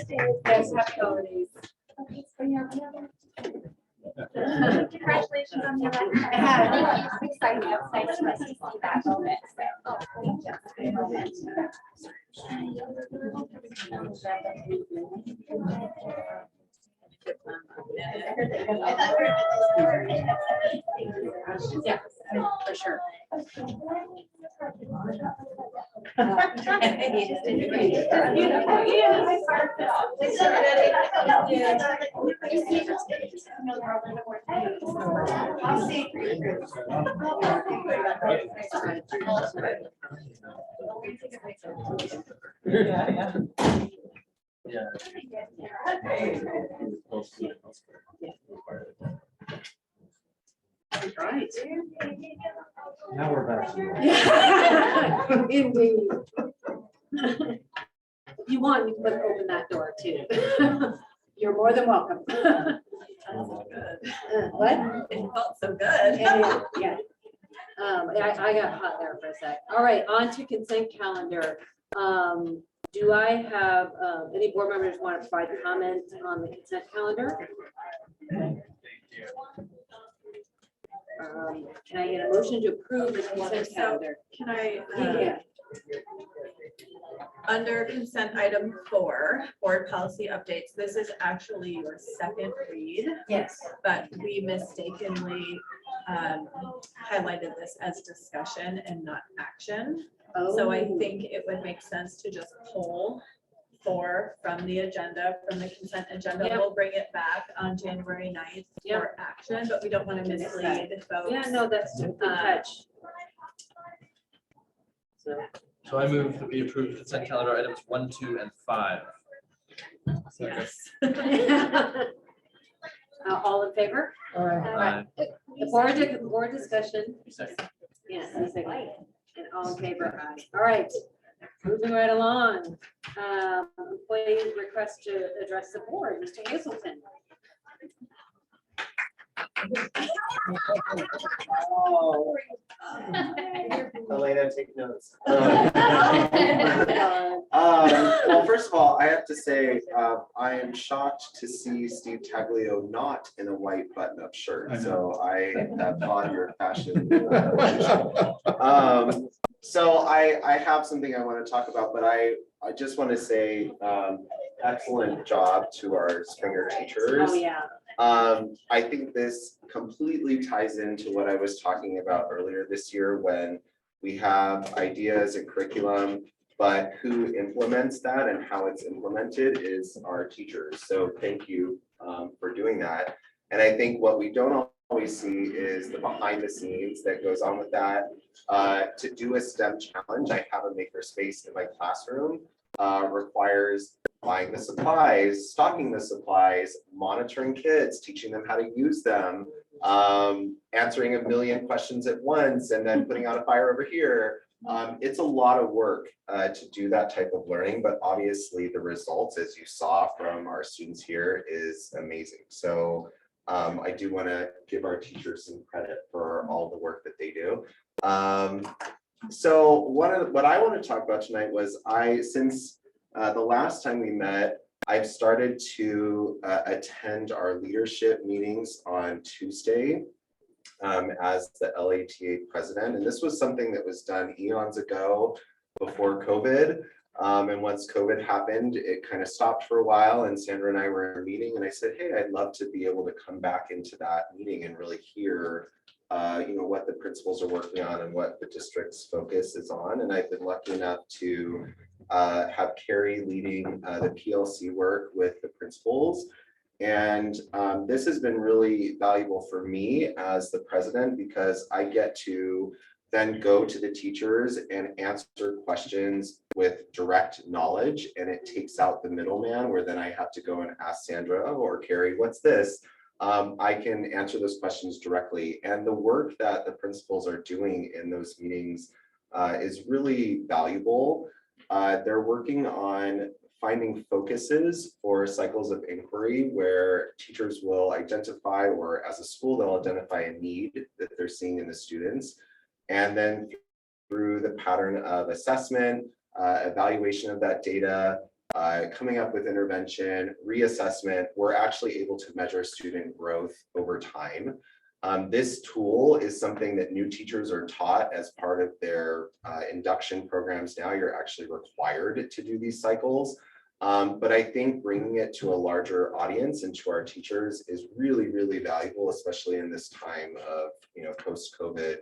Yes, happy holidays. Okay, so yeah, congratulations on your exciting. It's nice for us to see that moment. So, thank Yeah, for sure. Yeah. Right. Now we're back. Indeed. You want, you can open that door too. You're more than welcome. What? It felt so good. Yeah. I got hot there for a sec. All right, on to consent calendar. Do I have, any board members want to provide comment on the consent calendar? Can I get a motion to approve the consent calendar? Can I, Yeah. under consent item 4, board policy updates, this is actually your second read, Yes. but we mistakenly highlighted this as discussion and not action. So I think it would make sense to just pull 4 from the agenda, from the consent agenda. Yep. We'll bring it back on January 9th Yep. for action, but we don't want to mislead folks. Yeah, no, that's a good catch. So, So I move that we approve consent calendar items 1, 2, and 5. Yes. all in favor? Aye. Board discussion. Second. Yes, and all in favor, aye. All right, moving right along. Employee request to address the board, Mr. Hazelton. Elena, take notes. Well, first of all, I have to say, I am shocked to see Steve Taglio not in a white button-up shirt, so I applaud your fashion. So I have something I want to talk about, but I just want to say, excellent job to our Springer teachers. Oh, yeah. I think this completely ties into what I was talking about earlier this year when we have ideas and curriculum, but who implements that and how it's implemented is our teachers. So thank you for doing that. And I think what we don't always see is the behind the scenes that goes on with that. To do a STEM challenge, I have a makerspace in my classroom, requires buying the supplies, stocking the supplies, monitoring kids, teaching them how to use them, answering a million questions at once, and then putting out a fire over here. It's a lot of work to do that type of learning, but obviously the results, as you saw from our students here, is amazing. So I do want to give our teachers some credit for all the work that they do. So what I want to talk about tonight was since the last time we met, I've started to attend our leadership meetings on Tuesday as the LATA president. And this was something that was done eons ago before COVID. And once COVID happened, it kind of stopped for a while, and Sandra and I were in a meeting, and I said, hey, I'd love to be able to come back into that meeting and really hear what the principals are working on and what the district's focus is on. And I've been lucky enough to have Carrie leading the PLC work with the principals. And this has been really valuable for me as the president, because I get to then go to the teachers and answer questions with direct knowledge, and it takes out the middleman where then I have to go and ask Sandra or Carrie, what's this? I can answer those questions directly. And the work that the principals are doing in those meetings is really valuable. They're working on finding focuses for cycles of inquiry where teachers will identify, or as a school, they'll identify a need that they're seeing in the students. And then through the pattern of assessment, evaluation of that data, coming up with intervention, reassessment, we're actually able to measure student growth over time. This tool is something that new teachers are taught as part of their induction programs. Now you're actually required to do these cycles. But I think bringing it to a larger audience and to our teachers is really, really valuable, especially in this time of, post-COVID,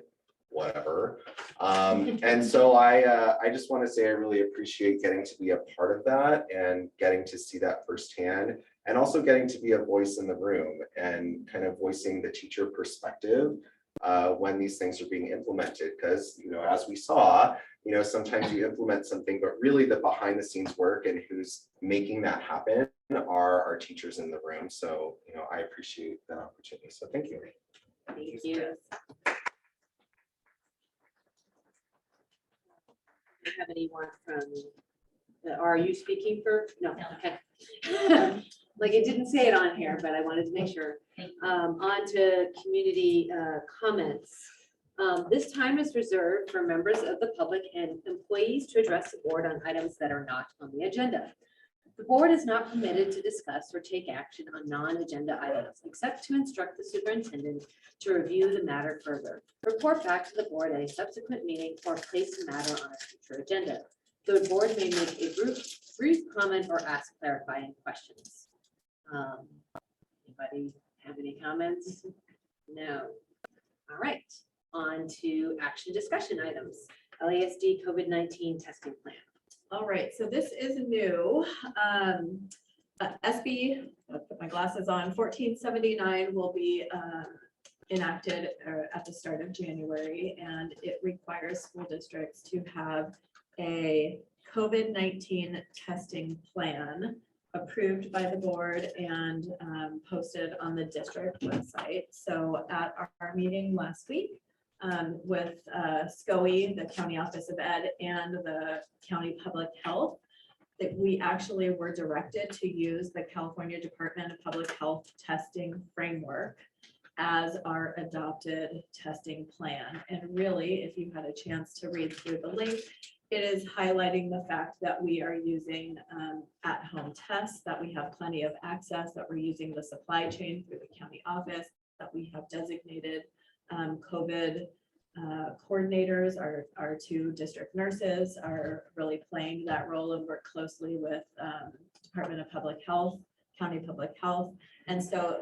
whatever. And so I just want to say I really appreciate getting to be a part of that and getting to see that firsthand, and also getting to be a voice in the room and kind of voicing the teacher perspective when these things are being implemented. Because, as we saw, sometimes you implement something, but really the behind the scenes work and who's making that happen are our teachers in the room. So, I appreciate that opportunity. So thank you. Thank you. Do you have anyone from, are you speaking for? No, okay. Like it didn't say it on here, but I wanted to make sure. On to community comments. This time is reserved for members of the public and employees to address the board on items that are not on the agenda. The board is not permitted to discuss or take action on non-agenda items, except to instruct the superintendent to review the matter further, report back to the board at a subsequent meeting, or place the matter on a future agenda. The board may make a brief comment or ask clarifying questions. Anybody have any comments? No. All right, on to action discussion items. LASD COVID-19 testing plan. All right, so this is new. SB, I'll put my glasses on, 1479 will be enacted at the start of January, and it requires school districts to have a COVID-19 testing plan approved by the board and posted on the district website. So at our meeting last week with SCOE, the County Office of Ed, and the County Public Health, that we actually were directed to use the California Department of Public Health testing framework as our adopted testing plan. And really, if you had a chance to read through the link, it is highlighting the fact that we are using at-home tests, that we have plenty of access, that we're using the supply chain through the county office, that we have designated COVID coordinators. Our two district nurses are really playing that role and work closely with Department of Public Health, County Public Health. And so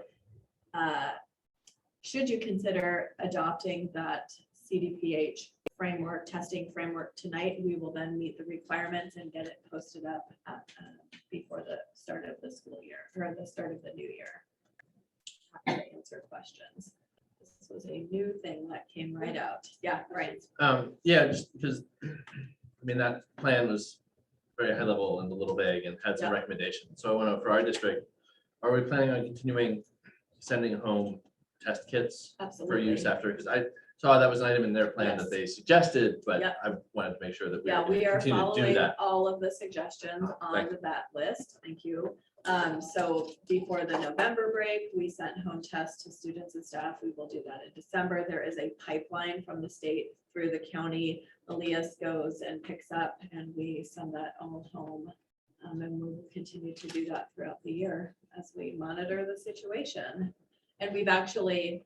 should you consider adopting that CDPH framework, testing framework tonight, we will then meet the requirements and get it posted up at, before the start of the school year or the start of the new year. Happy to answer questions. This was a new thing that came right out. Yeah, right. Yeah, just because, I mean, that plan was very high level and a little vague and had some Yeah. recommendations. So I want to know for our district, are we planning on continuing sending home test kits for Absolutely. use after? Because I saw that was an item in their plan that they suggested, but Yep. I wanted to make sure that we Yeah, we are continue to do following that. all of the suggestions Thank on that list. Thank you. So before the November break, we sent home tests to students and staff. We will do that in December. There is a pipeline from the state through the county. Elias goes and picks up and we send that all home. And we'll continue to do that throughout the year as we monitor the situation. And we've actually,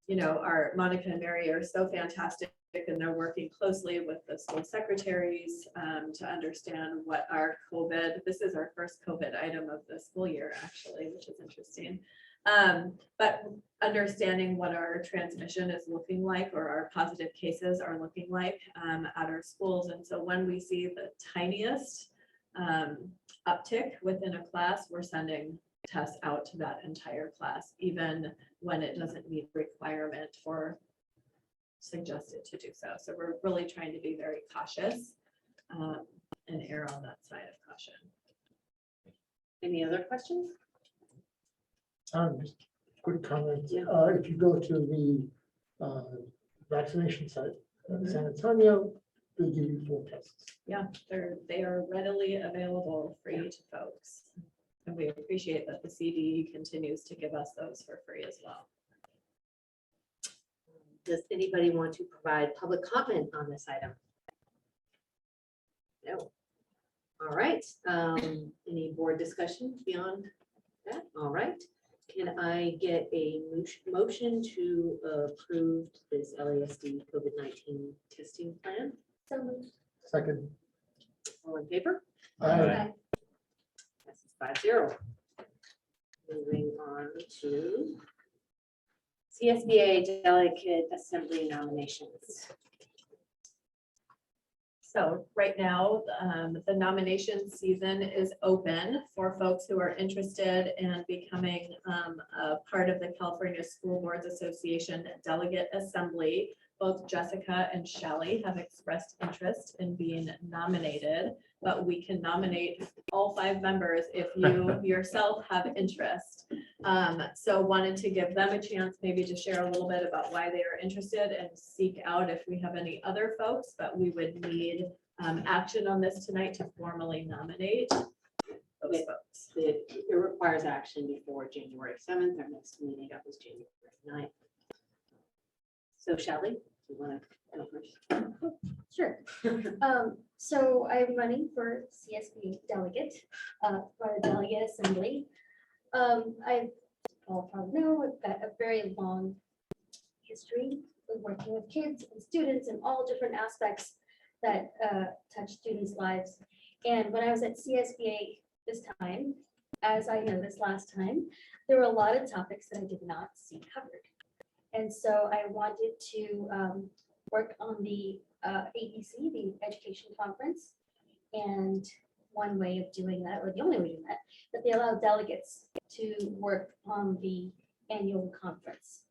you know, our Monica and Mary are so fantastic and they're working closely with the school secretaries to understand what our COVID, this is our first COVID item of the school year actually, which is interesting. But understanding what our transmission is looking like or our positive cases are looking like at our schools. And so when we see the tiniest uptick within a class, we're sending tests out to that entire class, even when it doesn't meet the requirement for suggested to do so. So we're really trying to be very cautious and err on that side of caution. Any other questions? Just quick comment. Yeah. If you go to the vaccination site, San Antonio, they give you 4 tests. Yeah, they are readily available free to folks. And we appreciate that the CD continues to give us those for free as well. Does anybody want to provide public comment on this item? No. All right. Any board discussion beyond that? All right. Can I get a motion to approve this LASD COVID-19 testing plan? So moved. Second. All in favor? Aye. Passes 5-0. Moving on to CSBA Delegate Assembly nominations. So right now, the nomination season is open for folks who are interested in becoming a part of the California School Boards Association Delegate Assembly. Both Jessica and Shelley have expressed interest in being nominated, but we can nominate all 5 members if you yourself have interest. So wanted to give them a chance maybe to share a little bit about why they are interested and seek out if we have any other folks, but we would need action on this tonight to formally nominate those folks. It requires action before January 7th. Our next meeting up is January 9th. So Shelley, do you want to go first? Sure. So I'm running for CSB delegate, for the delegate assembly. I all probably know I've got a very long history of working with kids and students in all different aspects that touch students' lives. And when I was at CSBA this time, as I noticed last time, there were a lot of topics that I did not see covered. And so I wanted to work on the ABC, the Education Conference. And one way of doing that, or the only way of doing that, that they allow delegates to work on the annual conference.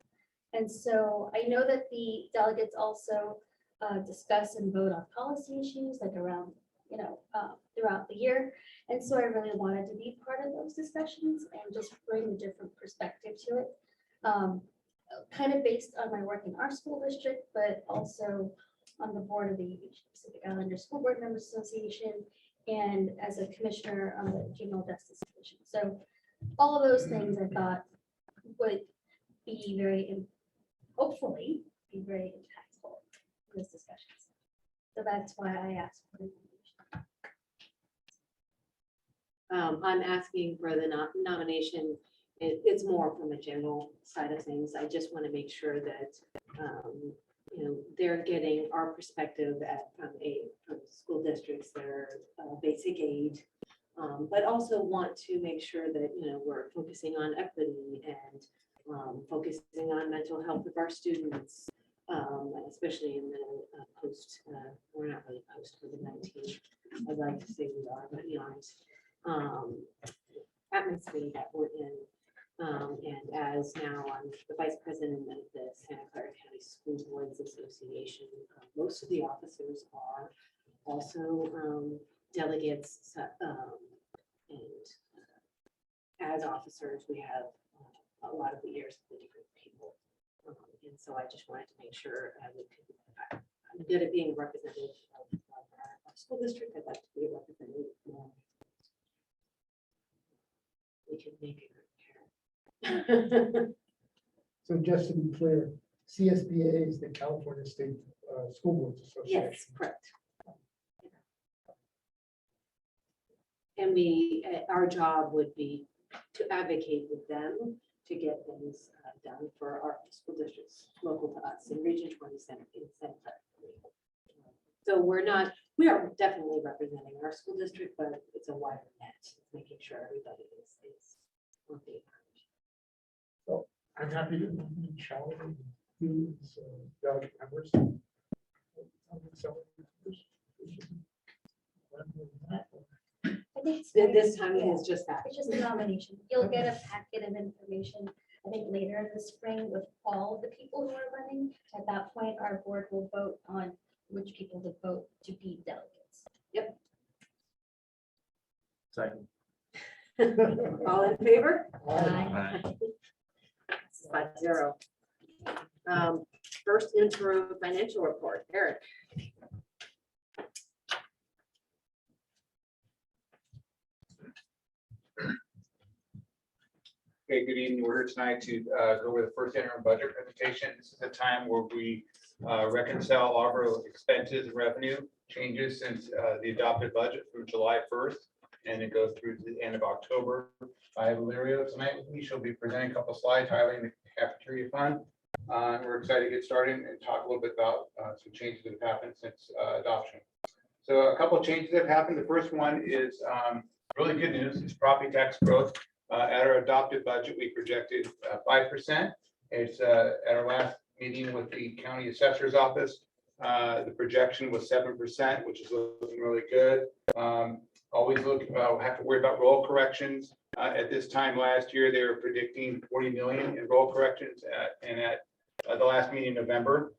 And so I know that the delegates also discuss and vote on policy issues like around, throughout the year. And so I really wanted to be part of those discussions and just bring a different perspective to it. Kind of based on my work in our school district, but also on the board of the Pacific Islander School Board Members Association and as a commissioner on the Juvenile Justice Commission. So all of those things I thought would be hopefully be very impactful in this discussion. So that's why I asked for the nomination. I'm asking for the nomination. It's more from a general side of things. I just want to make sure that, they're getting our perspective from school districts that are basic aid, but also want to make sure that, we're focusing on equity and focusing on mental health of our students, especially in the we're not really post COVID-19. I'd like to say we are, but beyond atmosphere that we're in. And as now I'm the vice president of the Santa Clara County School Boards Association, most of the officers are also delegates. And as officers, we have a lot of the years of the different people. And so I just wanted to make sure I'm good at being a representative of our school district. I'd like to be a representative. We can make it. So just to be clear, CSBA is the California State School Boards Association. Yes, correct. And our job would be to advocate with them to get things done for our school districts local to us in Region 27 in Santa Clara. So we are definitely representing our school district, but it's a wider net, making sure everybody is on the. So I'm happy to nominate Charlie and who's delegate members. I think it's This time it is just that. It's just a nomination. You'll get a packet of information, I think later in the spring with all of the people who are running. At that point, our board will vote on which people to vote to be delegates. Yep. Second. All in favor? Aye. 5-0. First interim financial report, Eric. Okay, good evening. We're here tonight to go over the first interim budget presentation. This is a time where we reconcile all of our expenses and revenue changes since the adopted budget through July 1st, and it goes through to the end of October. I have Valeria tonight with me. She'll be presenting a couple slides highlighting the cafeteria fund. We're excited to get started and talk a little bit about some changes that have happened since adoption. So a couple of changes that have happened. The first one is really good news. It's property tax growth. At our adopted budget, we projected 5%. It's at our last meeting with the county assessor's office. The projection was 7%, which is looking really good. Always have to worry about roll corrections. At this time last year, they were predicting 40 million in roll corrections, and at the last meeting in November,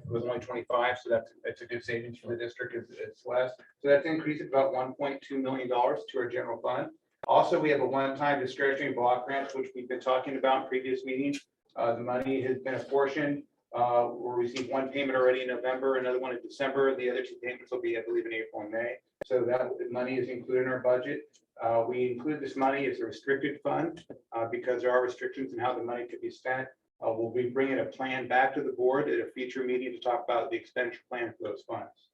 it was only 25. So that's a good savings for the district. It's less. So that's increased about $1.2 million to our general fund. Also, we have a one-time discretionary block grant, which we've been talking about in previous meetings. The money has been apportioned. We'll receive one payment already in November, another one in December. The other two payments will be, I believe, in April and May. So that money is included in our budget. We include this money as a restricted fund because there are restrictions in how the money could be spent. We'll be bringing a plan back to the board at a future meeting to talk about the expenditure plan for those funds.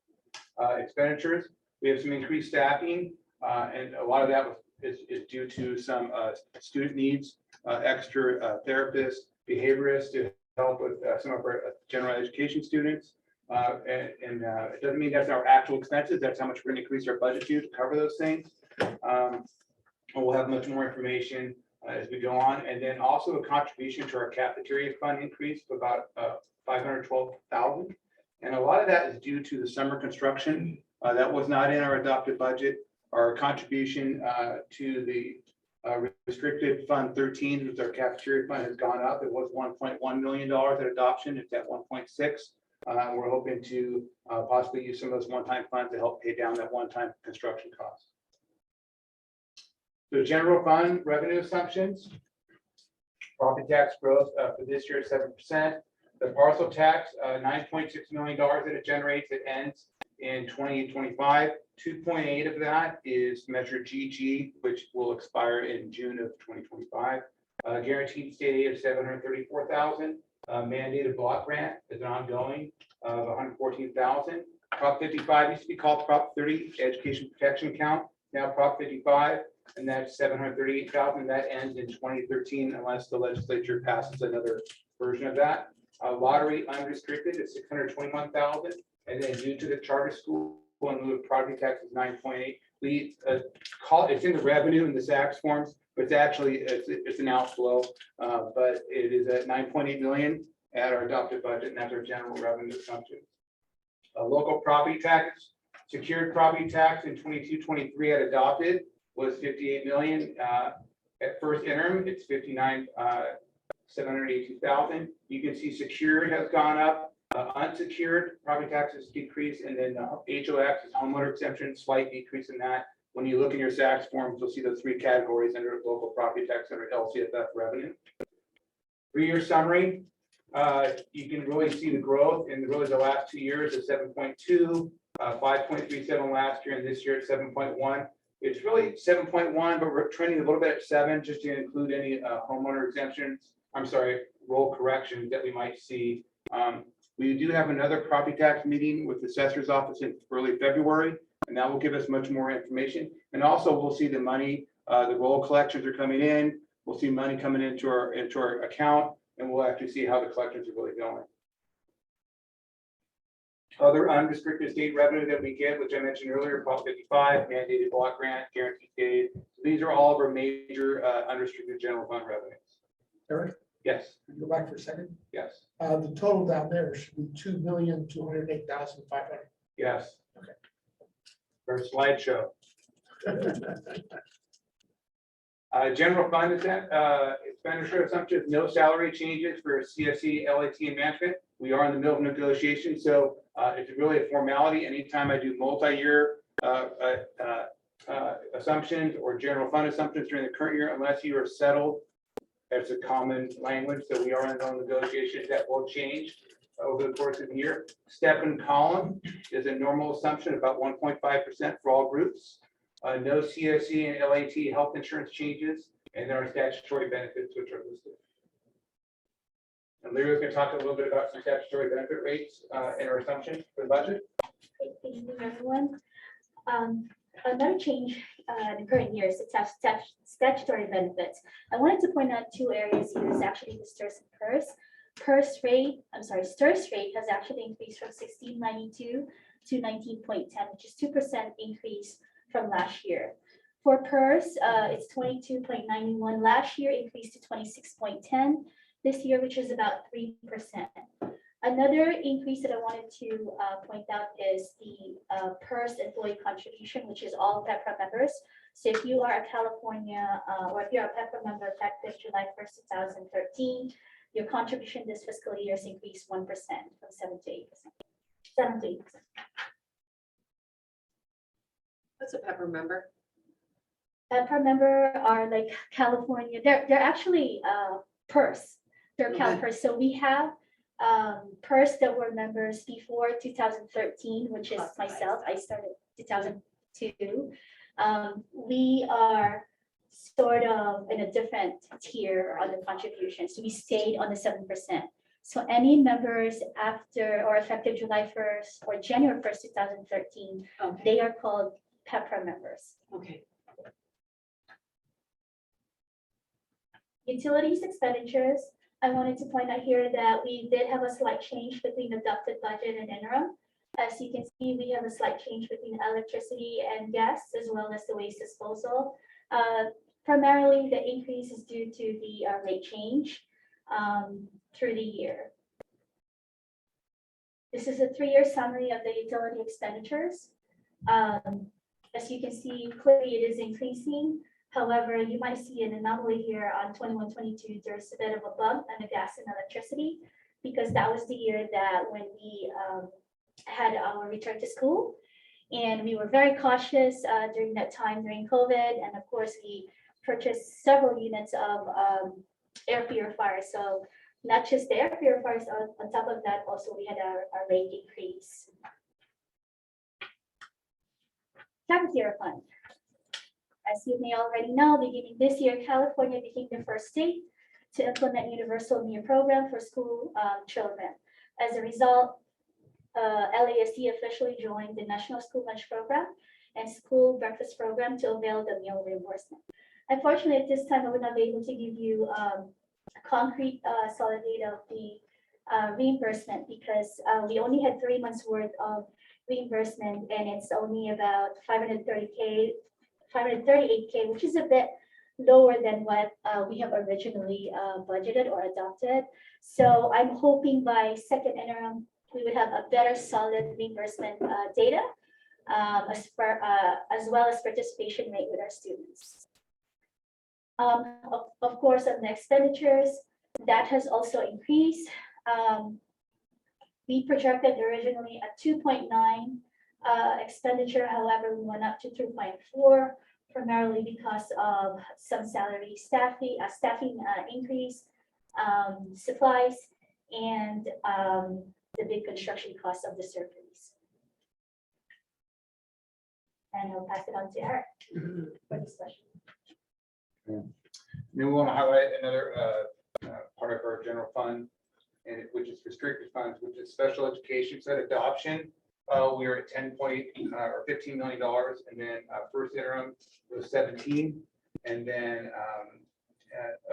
Expenditures, we have some increased staffing, and a lot of that is due to some student needs, extra therapists, behaviorists to help with some of our general education students. And it doesn't mean that's our actual expenses. That's how much we're going to increase our budget to cover those things. And we'll have much more information as we go on. And then also a contribution to our cafeteria fund increase of about $512,000. And a lot of that is due to the summer construction. That was not in our adopted budget. Our contribution to the restricted fund 13, which our cafeteria fund, has gone up. It was $1.1 million at adoption. It's at 1.6. We're hoping to possibly use some of those one-time funds to help pay down that one-time construction cost. The general fund revenue assumptions. Property tax growth for this year is 7%. The parcel tax, $9.6 million that it generates, it ends in 2025. 2.8 of that is Measure GG, which will expire in June of 2025. Guaranteed state aid of $734,000. Mandated block grant is ongoing of $114,000. Prop 55 used to be called Prop 30, Education Protection Account. Now Prop 55, and that's $738,000. That ends in 2013 unless the legislature passes another version of that. Lottery unrestricted is $621,000, and then due to the charter school in lieu of property tax is 9.8. We call it's in the revenue in the SACS forms, but it's actually it's an outflow, but it is at 9.8 million at our adopted budget, and that's our general revenue assumption. Local property tax, secured property tax in 22-23 at adopted was 58 million. At first interim, it's 782,000. You can see secured has gone up, unsecured property taxes decreased, and then HOX is homeowner exemption, slight decrease in that. When you look in your SACS forms, you'll see those three categories under local property tax under LCFF revenue. 3-year summary, you can really see the growth in really the last 2 years of 7.2, 5.37 last year, and this year at 7.1. It's really 7.1, but we're trending a little bit at 7 just to include any homeowner exemptions. I'm sorry, roll corrections that we might see. We do have another property tax meeting with the assessor's office in early February, and that will give us much more information. And also we'll see the money, the roll collections are coming in. We'll see money coming into our account, and we'll actually see how the collections are really going. Other unrestricted state revenue that we get, which I mentioned earlier, Prop 55, mandated block grant, guaranteed aid. These are all of our major unrestricted general fund revenues. Eric, Yes, can you go back for a second? yes, The total down there should be 2,208,500. yes. Okay. For slideshow. General fund is that expenditure assumptions, no salary changes for CSC, LAT, and management. We are in the middle of negotiation, so it's really a formality. Anytime I do multi-year assumptions or general fund assumptions during the current year, unless you are settled, that's a common language. So we are in the negotiations that will change over the course of the year. Step and column is a normal assumption, about 1.5% for all groups. No CSC and LAT health insurance changes, and there are statutory benefits which are listed. And Lyra is going to talk a little bit about some statutory benefit rates in our assumption for the budget. Good evening, everyone. Another change in the current year is the statutory benefits. I wanted to point out 2 areas here is actually the STIRS and PERS. STIRS rate has actually increased from 16.92 to 19.10, which is 2% increase from last year. For PERS, it's 22.91. Last year increased to 26.10 this year, which is about 3%. Another increase that I wanted to point out is the PERS employee contribution, which is all PEPRA members. So if you are a California or if you're a PEPRA member effective July 1st, 2013, your contribution this fiscal year has increased 1% from 7 to 8%. What's a pepper member? PEPRA member are like California. They're actually PERS. They're CalPERS. So we have PERS that were members before 2013, which is myself. I started 2002. We are sort of in a different tier on the contributions. So we stayed on the 7%. So any members after or effective July 1st or January 1st, 2013, they are called PEPRA members. Okay. Utilities expenditures. I wanted to point out here that we did have a slight change between adopted budget and interim. As you can see, we have a slight change between electricity and gas, as well as the waste disposal. Primarily, the increase is due to the rate change through the year. The This is a 3-year summary of the utility expenditures. As you can see, clearly it is increasing. However, you might see an anomaly here on 21-22. There's a bit of a bump on the gas and electricity because that was the year that when we had our return to school. And we were very cautious during that time during COVID. And of course, we purchased several units of air purifiers. So not just the air purifiers, on top of that, also we had our rate increase. Cafeteria fund. As you may already know, beginning this year, California became the first state to implement universal meal program for school children. As a result, LASD officially joined the National School Lunch Program and School Breakfast Program to avail the meal reimbursement. Unfortunately, at this time, I would not be able to give you a concrete solid data of the reimbursement because we only had 3 months worth of reimbursement and it's only about $538K, which is a bit lower than what we have originally budgeted or adopted. So I'm hoping by second interim, we would have a better solid reimbursement data as well as participation rate with our students. Of course, on the expenditures, that has also increased. We projected originally a 2.9 expenditure, however, we went up to 3.4, primarily because of some salary staffing increase, supplies, and the big construction costs of the surgeries. And I'll pass it on to Eric for discussion. Then we want to highlight another part of our general fund, and which is restricted funds, which is special education set adoption. We are at $15 million, and then first interim was 17, and then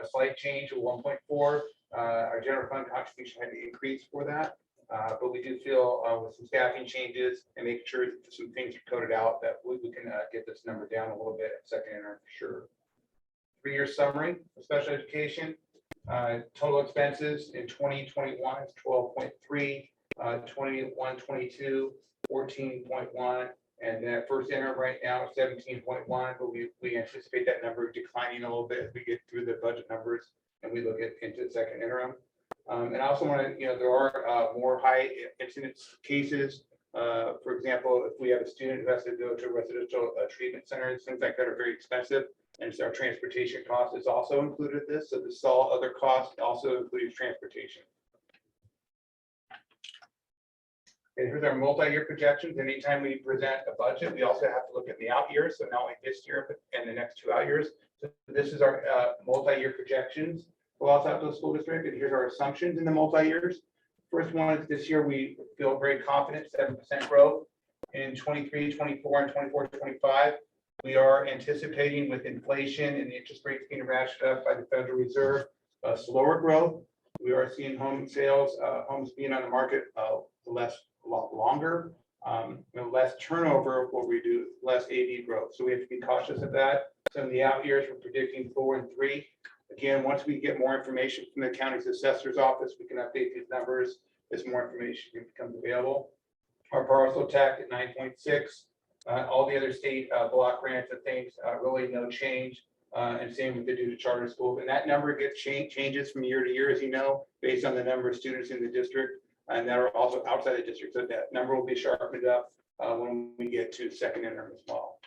a slight change of 1.4. Our general fund contribution had to increase for that, but we do feel with some staffing changes and making sure that some things are coded out that we can get this number down a little bit at second interim for sure. 3-year summary of special education. Total expenses in 2021 is 12.3, 21-22, 14.1, and then first interim right now is 17.1, but we anticipate that number declining a little bit as we get through the budget numbers and we look into the second interim. And I also want to, there are more high incidence cases. For example, if we have a student who has to go to a residential treatment center, things like that are very expensive. And so our transportation cost is also included this. So this all other costs also includes transportation. And here's our multi-year projections. Anytime we present a budget, we also have to look at the out years. So not only this year, but and the next 2 out years. So this is our multi-year projections for Los Altos School District. And here's our assumptions in the multi-years. First one is this year, we feel very confident, 7% growth in 23, 24, and 24, 25. We are anticipating with inflation and the interest rates being ratcheted up by the Federal Reserve, slower growth. We are seeing home sales, homes being on the market a lot longer, less turnover will reduce, less AD growth. So we have to be cautious of that. Some of the out years, we're predicting 4 and 3. Again, once we get more information from the county's assessor's office, we can update these numbers as more information becomes available. Our parcel tax at 9.6. All the other state block grants and things, really no change. And same with the due to charter schools. And that number gets changes from year to year, as you know, based on the number of students in the district and that are also outside the district. So that number will be sharpened up when we get to second interim as well.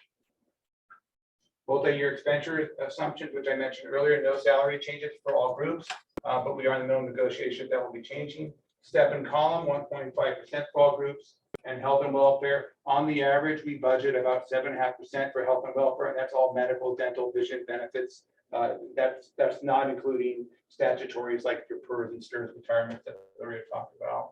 Multi-year expenditure assumptions, which I mentioned earlier, no salary changes for all groups, but we are in the middle of negotiations that will be changing. Step and column, 1.5% for all groups. And health and welfare, on the average, we budget about 7.5% for health and welfare, and that's all medical, dental, vision benefits. That's not including statutories like your PERS and STIRS retirement that we already talked about.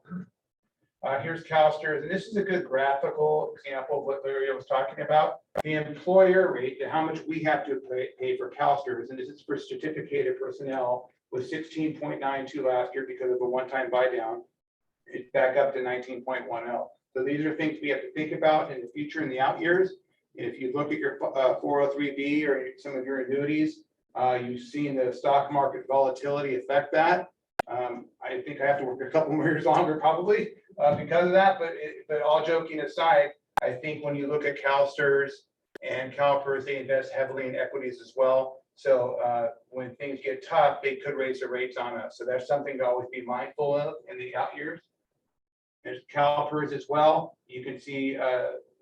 Here's CalSTRS, and this is a good graphical example of what Larry was talking about. The employer rate, how much we have to pay for CalSTRS, and this is for certificated personnel, was 16.92 last year because of a one-time buy down. It's back up to 19.10. So these are things we have to think about in the future in the out years. If you look at your 403B or some of your annuities, you've seen the stock market volatility affect that. I think I have to work a couple more years longer probably because of that, but all joking aside, I think when you look at CalSTRS and CalPERS, they invest heavily in equities as well. So when things get tough, they could raise the rates on us. So that's something to always be mindful of in the out years. There's CalPERS as well. You can see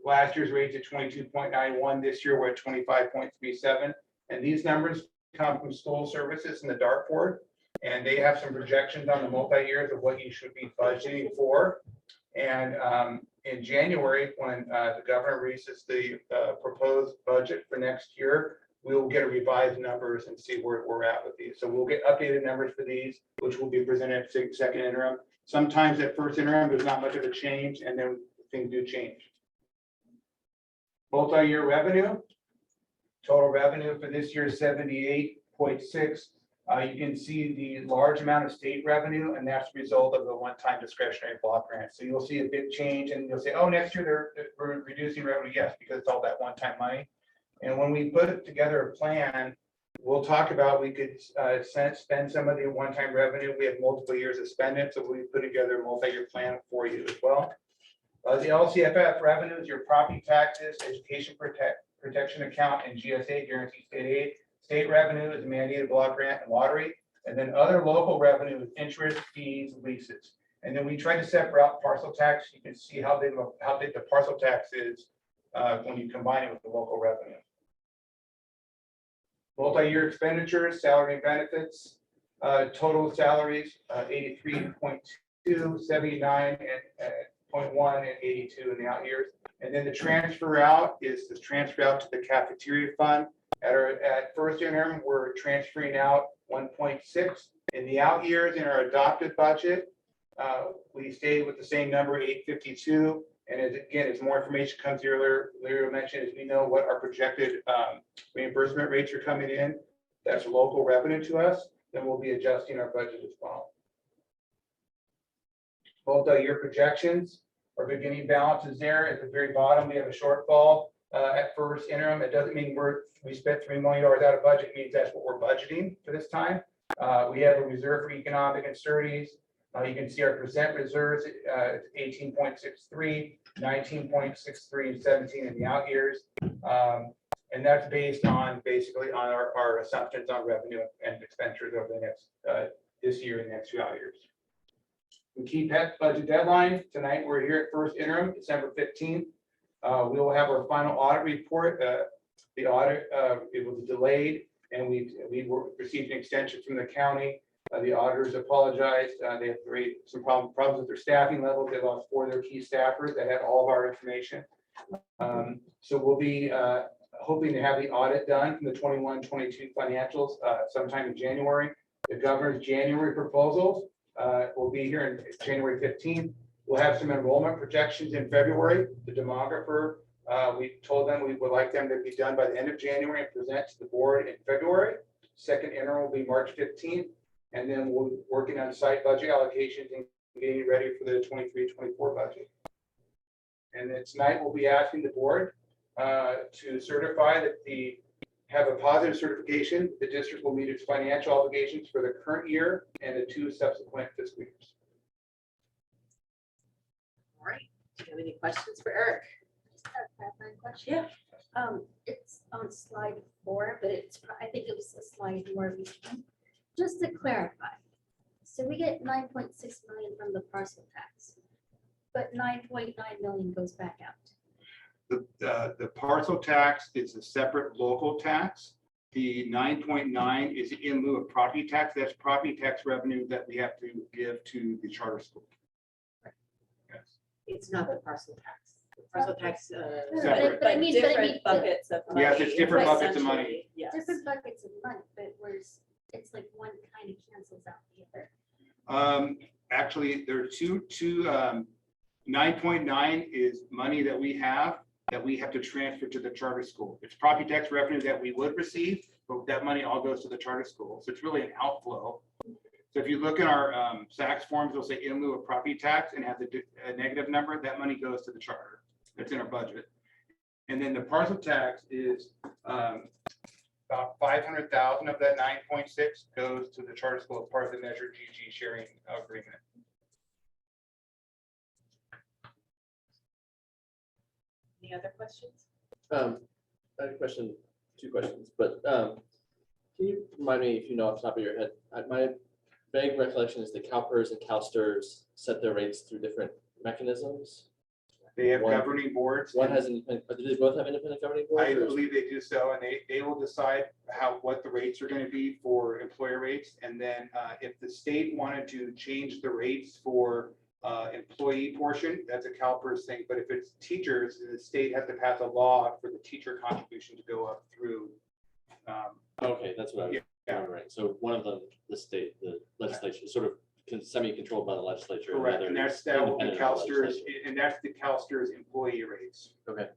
last year's rates at 22.91. This year we're at 25.37. And these numbers come from school services in the dartboard. And they have some projections on the multi-years of what you should be budgeting for. And in January, when the governor releases the proposed budget for next year, we will get a revised numbers and see where we're at with these. So we'll get updated numbers for these, which will be presented at second interim. Sometimes at first interim, there's not much of a change, and then things do change. Multi-year revenue, total revenue for this year is 78.6. You can see the large amount of state revenue, and that's the result of the one-time discretionary block grant. So you'll see a big change, and you'll say, oh, next year we're reducing revenue. Yes, because it's all that one-time money. And when we put together a plan, we'll talk about, we could spend some of the one-time revenue. We have multiple years to spend it, so we put together a multi-year plan for you as well. The LCFF revenue is your property taxes, education protection account, and GSA, guaranteed state aid. State revenue is mandated block grant and lottery. And then other local revenue is interest, fees, leases. And then we try to separate out parcel tax. You can see how big the parcel tax is when you combine it with the local revenue. Multi-year expenditures, salary and benefits, total salaries, 83.2, 79 and 0.1 and 82 in the out years. And then the transfer out is the transfer out to the cafeteria fund. At first interim, we're transferring out 1.6. In the out years in our adopted budget, we stayed with the same number, 852. And as more information comes here, Larry mentioned, as we know what our projected reimbursement rates are coming in, that's local revenue to us, then we'll be adjusting our budget as well. Multi-year projections, our beginning balance is there at the very bottom. We have a shortfall at first interim. It doesn't mean we spent $3 million out of budget. It means that's what we're budgeting for this time. We have a reserve for economic uncertainties. You can see our percent reserves, 18.63, 19.63, and 17 in the out years. And that's based on basically on our assumptions on revenue and expenditures over the next this year and next 2 out years. The key budget deadline tonight, we're here at first interim, December 15th. We will have our final audit report. The audit, it was delayed, and we received an extension from the county. The auditors apologized. They had some problems with their staffing levels. They lost 4 of their key staffers that had all of our information. So we'll be hoping to have the audit done from the 21-22 financials sometime in January. The governor's January proposals will be here in January 15th. We'll have some enrollment projections in February. The demographer, we told them we would like them to be done by the end of January and present to the board in February. Second interim will be March 15th. And then we're working on site budget allocations and getting ready for the 23-24 budget. And then tonight we'll be asking the board to certify that have a positive certification. The district will meet its financial obligations for the current year and the 2 subsequent fiscal years. All right. Do you have any questions for Eric? Yeah. It's on slide 4, but I think it was a slide more recent. Just to clarify, so we get 9.6 million from the parcel tax, but 9.9 million goes back out. The parcel tax is a separate local tax. The 9.9 is in lieu of property tax. That's property tax revenue that we have to give to the charter school. Yes. It's not the parcel tax. The parcel tax. Separate. But I mean, different buckets of money. Yes, it's different buckets of money. essentially, yes. Different buckets of money, but it's like one kind of cancels out the other. Actually, there are two 9.9 is money that we have to transfer to the charter school. It's property tax revenue that we would receive, but that money all goes to the charter school. So it's really an outflow. So if you look at our SACS forms, it'll say in lieu of property tax and has a negative number. That money goes to the charter. That's in our budget. And then the parcel tax is about 500,000 of that 9.6 goes to the charter school as part of the Measure GG sharing agreement. Any other questions? I had a question, two questions, but can you remind me if you know off the top of your head, my vague recollection is that CalPERS and CalSTRS set their rates through different mechanisms. They have One- governing boards. One has, independent- do they both have independent governing boards? I or is- believe they do so, and they will decide what the rates are gonna be for employer rates. And then if the state wanted to change the rates for employee portion, that's a CalPERS thing. But if it's teachers, the state has to pass a law for the teacher contribution to go up through. Okay, that's what I was Yeah. remembering. So one of them, the state, the legislature, is sort of semi-controlled by the legislature. and the Correct, other and is that will be independent of the CalSTRS, legislature. and that's the CalSTRS employee rates. Okay,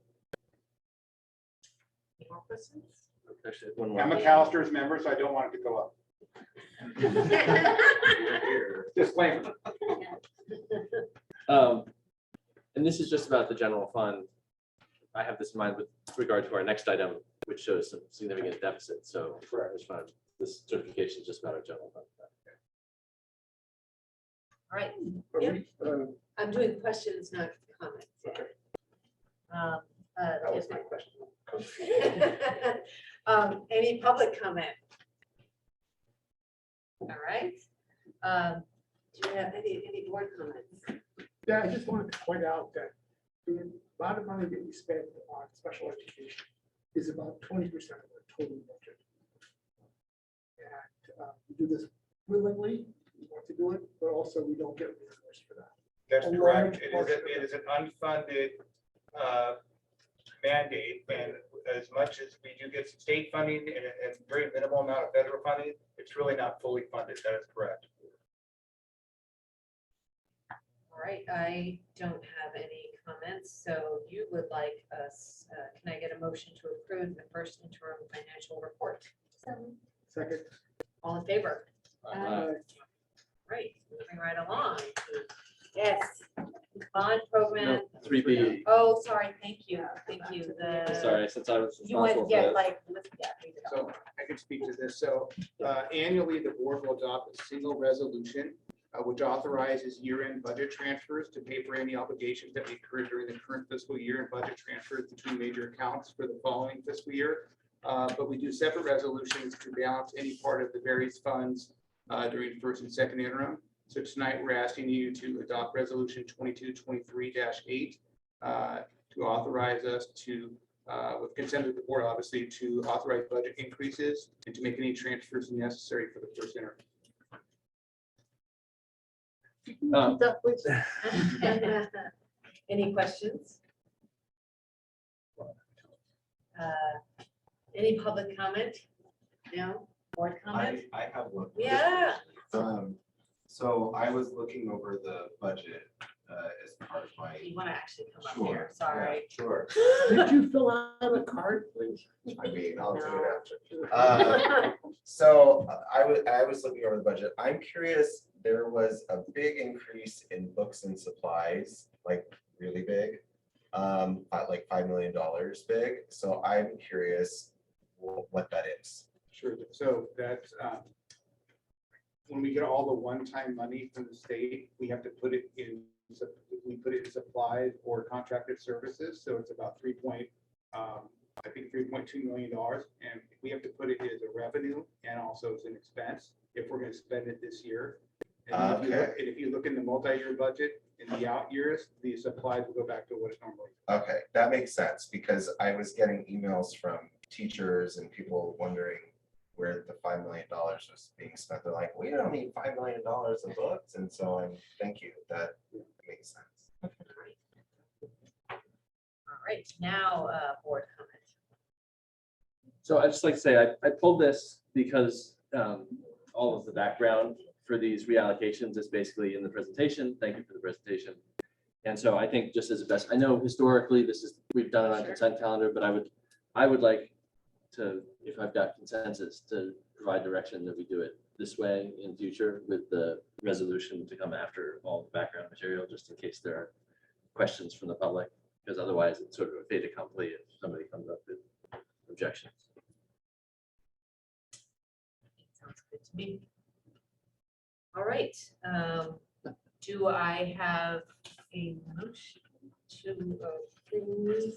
Any more questions? actually, one more. I'm a CalSTRS member, so I don't want it to go up. Disclaimer. And this is just about the general fund. I have this in mind with regard to our next item, which shows some significant deficit. So Correct. it's fine. This certification is just about our general fund. All right, But Yeah. we, I'm doing questions, not comments. That was my question. Any public comment? All right. Do you have any board comments? Yeah, I just wanted to point out that the amount of money that we spend on special education is about 20% of our total budget. And we do this willingly, we want to do it, but also we don't get reimbursed for that. That's A correct. large It portion of is an unfunded mandate, and as much as we do get some state funding and a very minimal amount of federal funding, it's really not fully funded. That is correct. All right, I don't have any comments, so you would like us, can I get a motion to approve the first interim financial report? Second. All in favor? Right, moving right along. Yes, bond program. 3B. Oh, sorry, thank you. Sorry, since I was You went, responsible for yeah, that. like, yeah. read it So off. I can speak to this. So annually, the board will adopt a single resolution which authorizes year-end budget transfers to pay for any obligations that we incur during the current fiscal year and budget transfers between major accounts for the following fiscal year. But we do separate resolutions to balance any part of the various funds during first and second interim. So tonight, we're asking you to adopt resolution 2223-8 to authorize us to, with consent of the board, obviously, to authorize budget increases and to make any transfers necessary for the first interim. Any questions? Any public comment? No? Board comment? I have one. Yeah. So I was looking over the budget as part of my. You want to actually come up Sure, here, yeah, sorry. Sure. Did you fill out a card, please? I mean, I'll do No. it after. So I was looking over the budget. I'm curious, there was a big increase in books and supplies, like really big. Like $5 million big. So I'm curious what that is. Sure. So that's when we get all the one-time money from the state, we have to put it in, we put it in supplies or contracted services. So it's about I think $3.2 million. And we have to put it as a revenue and also as an expense if we're going to spend it this year. And if you look in the multi-year budget, in the out years, the supplies will go back to what it normally is. Okay, that makes sense because I was getting emails from teachers and people wondering where the $5 million was being spent. They're like, we don't need $5 million in books. And so thank you. That makes sense. All right, now, board comment. So I'd just like to say, I pulled this because all of the background for these reallocations is basically in the presentation. Thank you for the presentation. And so I think just as a best, I know historically we've done it on consent calendar, but I would like to, if I've got consensus, to provide direction that we do it this way in future with the resolution to come after all the background material, just in case there are questions from the public, because otherwise it's sort of a fait accompli if somebody comes up with objections. Sounds good to me. All right, do I have a motion to approve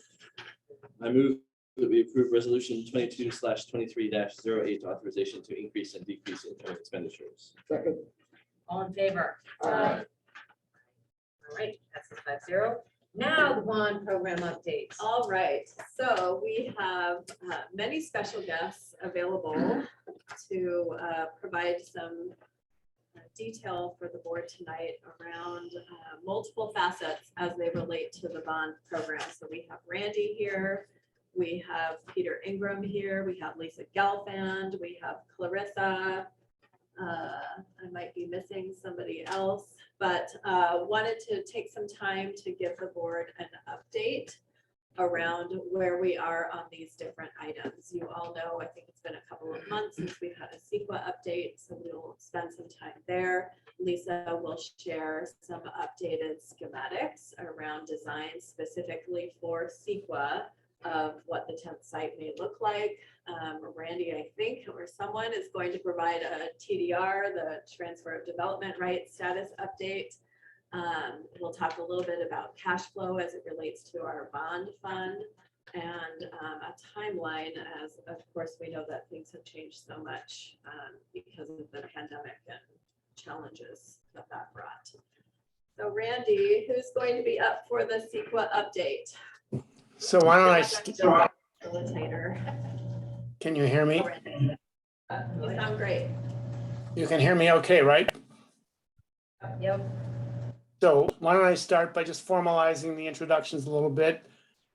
I move that we approve resolution 22/23-08 authorization to increase and decrease interim expenditures. Second. All in favor? Aye. All right, passes 5-0. Now the bond program updates. All right, so we have many special guests available to provide some detail for the board tonight around multiple facets as they relate to the bond program. So we have Randy here, we have Peter Ingram here, we have Lisa Gelfand, we have Clarissa. I might be missing somebody else, but wanted to take some time to give the board an update around where we are on these different items. You all know, I think it's been a couple of months since we've had a CEQA update, so we'll spend some time there. Lisa will share some updated schematics around design specifically for CEQA of what the 10th site may look like. Randy, I think, or someone is going to provide a TDR, the transfer of development rights status update. We'll talk a little bit about cash flow as it relates to our bond fund and a timeline, as of course we know that things have changed so much because of the pandemic and challenges that that brought. So Randy, who's going to be up for the CEQA update? So why don't I, Facilitator. can you hear me? You sound great. You can hear me okay, right? Yep. So why don't I start by just formalizing the introductions a little bit.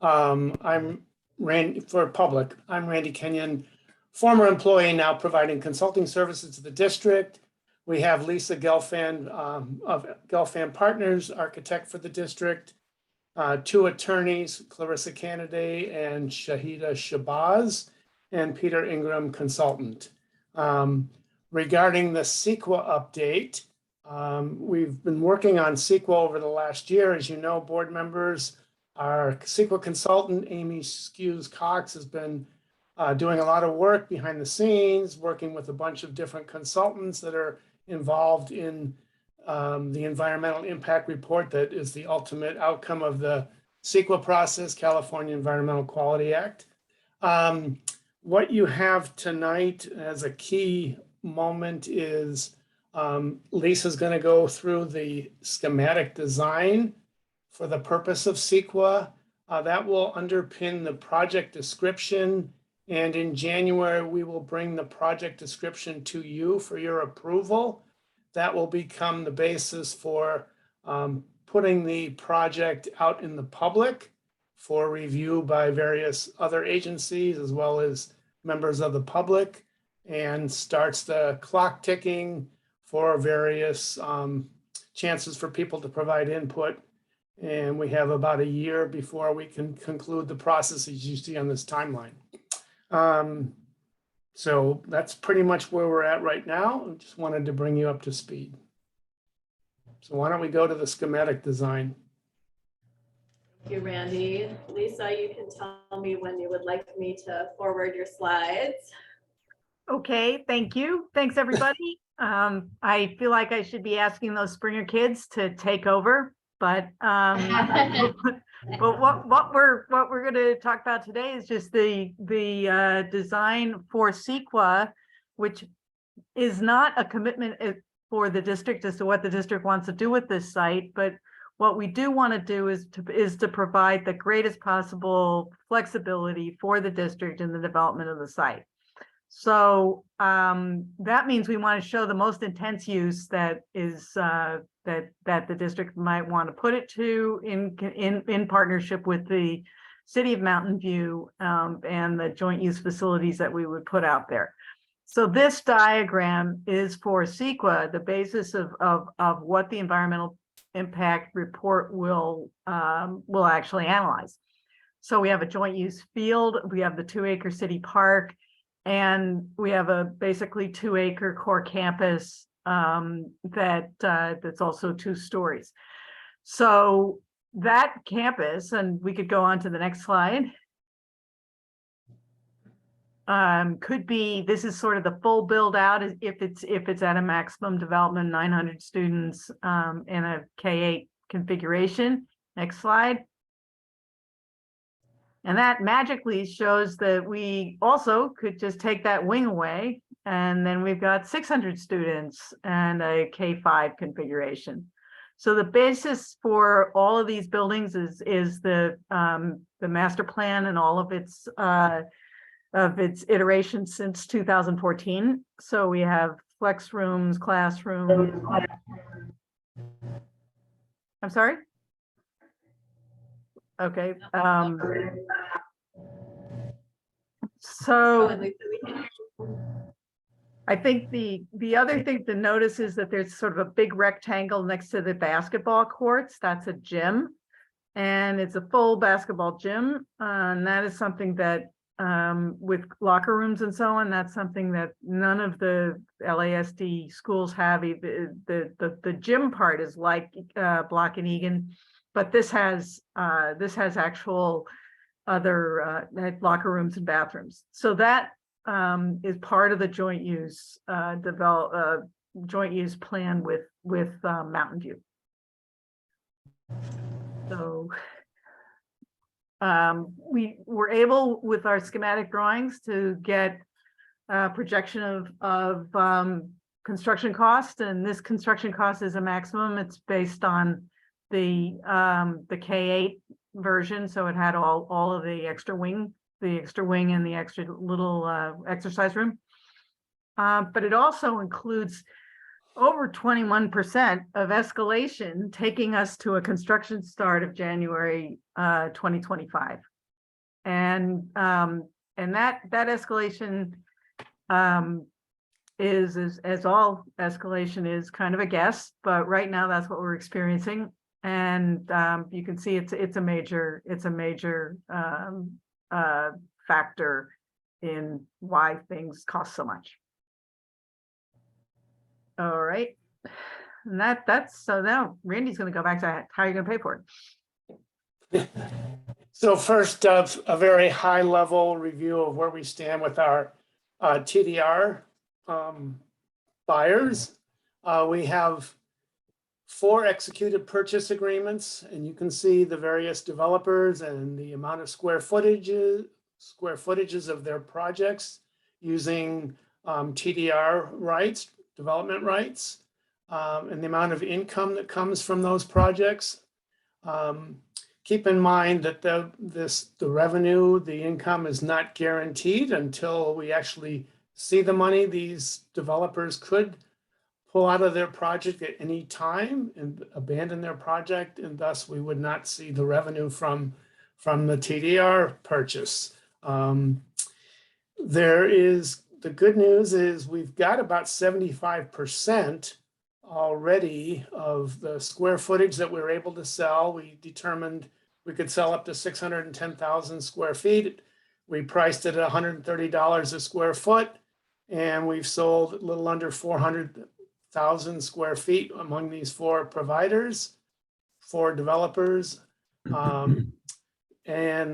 I'm Randy, for public, I'm Randy Kenyon, former employee now providing consulting services to the district. We have Lisa Gelfand of Gelfand Partners, architect for the district. Two attorneys, Clarissa Canaday and Shahida Shabazz, and Peter Ingram, consultant. Regarding the CEQA update, we've been working on CEQA over the last year. As you know, board members, our CEQA consultant, Amy Skews Cox, has been doing a lot of work behind the scenes, working with a bunch of different consultants that are involved in the environmental impact report that is the ultimate outcome of the CEQA process, California Environmental Quality Act. What you have tonight as a key moment is Lisa's going to go through the schematic design for the purpose of CEQA. That will underpin the project description. And in January, we will bring the project description to you for your approval. That will become the basis for putting the project out in the public for review by various other agencies as well as members of the public, and starts the clock ticking for various chances for people to provide input. And we have about a year before we can conclude the processes you see on this timeline. So that's pretty much where we're at right now. I just wanted to bring you up to speed. So why don't we go to the schematic design? Thank you, Randy. Lisa, you can tell me when you would like me to forward your slides. Okay, thank you. Thanks, everybody. I feel like I should be asking those Springer kids to take over, but but what we're going to talk about today is just the design for CEQA, which is not a commitment for the district as to what the district wants to do with this site, but what we do want to do is to provide the greatest possible flexibility for the district in the development of the site. So that means we want to show the most intense use that is that the district might want to put it to in partnership with the City of Mountain View and the joint use facilities that we would put out there. So this diagram is for CEQA, the basis of what the environmental impact report will actually analyze. So we have a joint use field, we have the 2-acre city park, and we have a basically 2-acre core campus that's also 2 stories. So that campus, and we could go on to the next slide, could be, this is sort of the full build out if it's at a maximum development, 900 students in a K8 configuration. Next slide. And that magically shows that we also could just take that wing away, and then we've got 600 students and a K-5 configuration. So the basis for all of these buildings is the master plan and all of its iterations since 2014. So we have flex rooms, classrooms. I'm sorry? Okay. So I think the other thing to notice is that there's sort of a big rectangle next to the basketball courts. That's a gym. And it's a full basketball gym. And that is something that with locker rooms and so on, that's something that none of the LASD schools have. The gym part is like Block and Egan, but this has actual other locker rooms and bathrooms. So that is part of the joint use joint use plan with Mountain View. So we were able with our schematic drawings to get a projection of construction cost, and this construction cost is a maximum. It's based on the K8 version, so it had all of the extra wing and the extra little exercise room. But it also includes over 21% of escalation, taking us to a construction start of January 2025. And that escalation is, as all escalation is, kind of a guess, but right now that's what we're experiencing. And you can see it's a major factor in why things cost so much. All right, and that's so now Randy's going to go back to how you're going to pay for it. So first, a very high level review of where we stand with our TDR buyers. We have 4 executed purchase agreements, and you can see the various developers and the amount of square footages of their projects using TDR rights, development rights, and the amount of income that comes from those projects. Keep in mind that the revenue, the income is not guaranteed until we actually see the money. These developers could pull out of their project at any time and abandon their project, and thus we would not see the revenue from the TDR purchase. The good news is we've got about 75% already of the square footage that we're able to sell. We determined we could sell up to 610,000 square feet. We priced it at $130 a square foot, and we've sold a little under 400,000 square feet among these 4 providers, 4 developers. And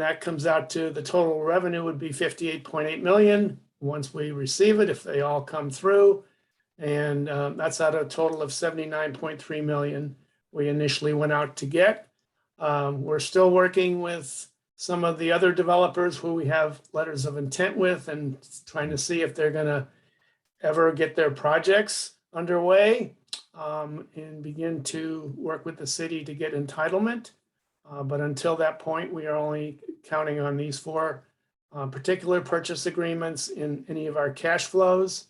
that comes out to the total revenue would be 58.8 million once we receive it, if they all come through. And that's out of a total of 79.3 million we initially went out to get. We're still working with some of the other developers who we have letters of intent with and trying to see if they're going to ever get their projects underway and begin to work with the city to get entitlement. But until that point, we are only counting on these 4 particular purchase agreements in any of our cash flows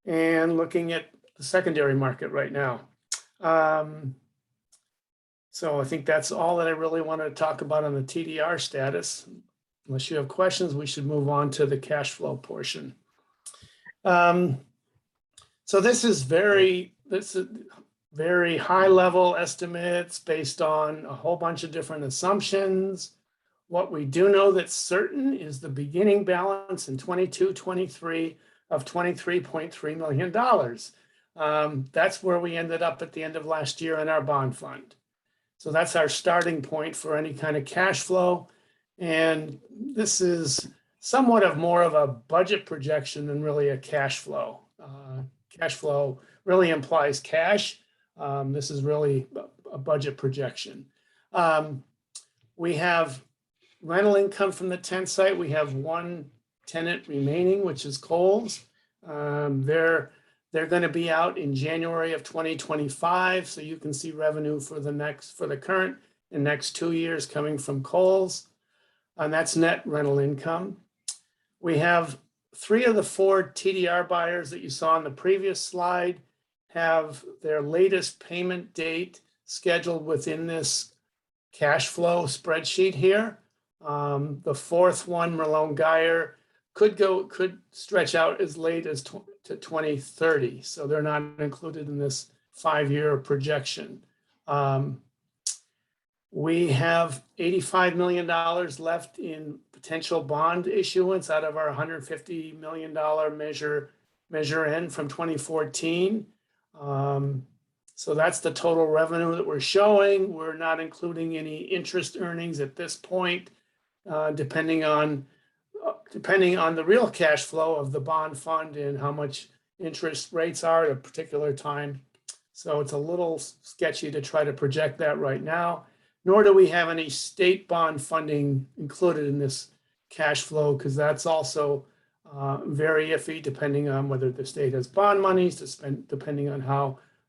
and looking at the secondary market right now. So I think that's all that I really want to talk about on the TDR status. Unless you have questions, we should move on to the cash flow portion. So this is very high level estimates based on a whole bunch of different assumptions. What we do know that's certain is the beginning balance in 22-23 of $23.3 million. That's where we ended up at the end of last year in our bond fund. So that's our starting point for any kind of cash flow. And this is somewhat of more of a budget projection than really a cash flow. Cash flow really implies cash. This is really a budget projection. We have rental income from the tent site, we have one tenant remaining, which is Kohl's. They're going to be out in January of 2025, so you can see revenue for the current and next 2 years coming from Kohl's, and that's net rental income. We have 3 of the 4 TDR buyers that you saw on the previous slide have their latest payment date scheduled within this cash flow spreadsheet here. The 4th one, Merlone Geyer, could stretch out as late as to 2030. So they're not included in this 5-year projection. We have $85 million left in potential bond issuance out of our $150 million measure N from 2014. So that's the total revenue that we're showing. We're not including any interest earnings at this point, depending on the real cash flow of the bond fund and how much interest rates are at a particular time. So it's a little sketchy to try to project that right now, nor do we have any state bond funding included in this cash flow, because that's also very iffy depending on whether the state has bond monies to spend, depending on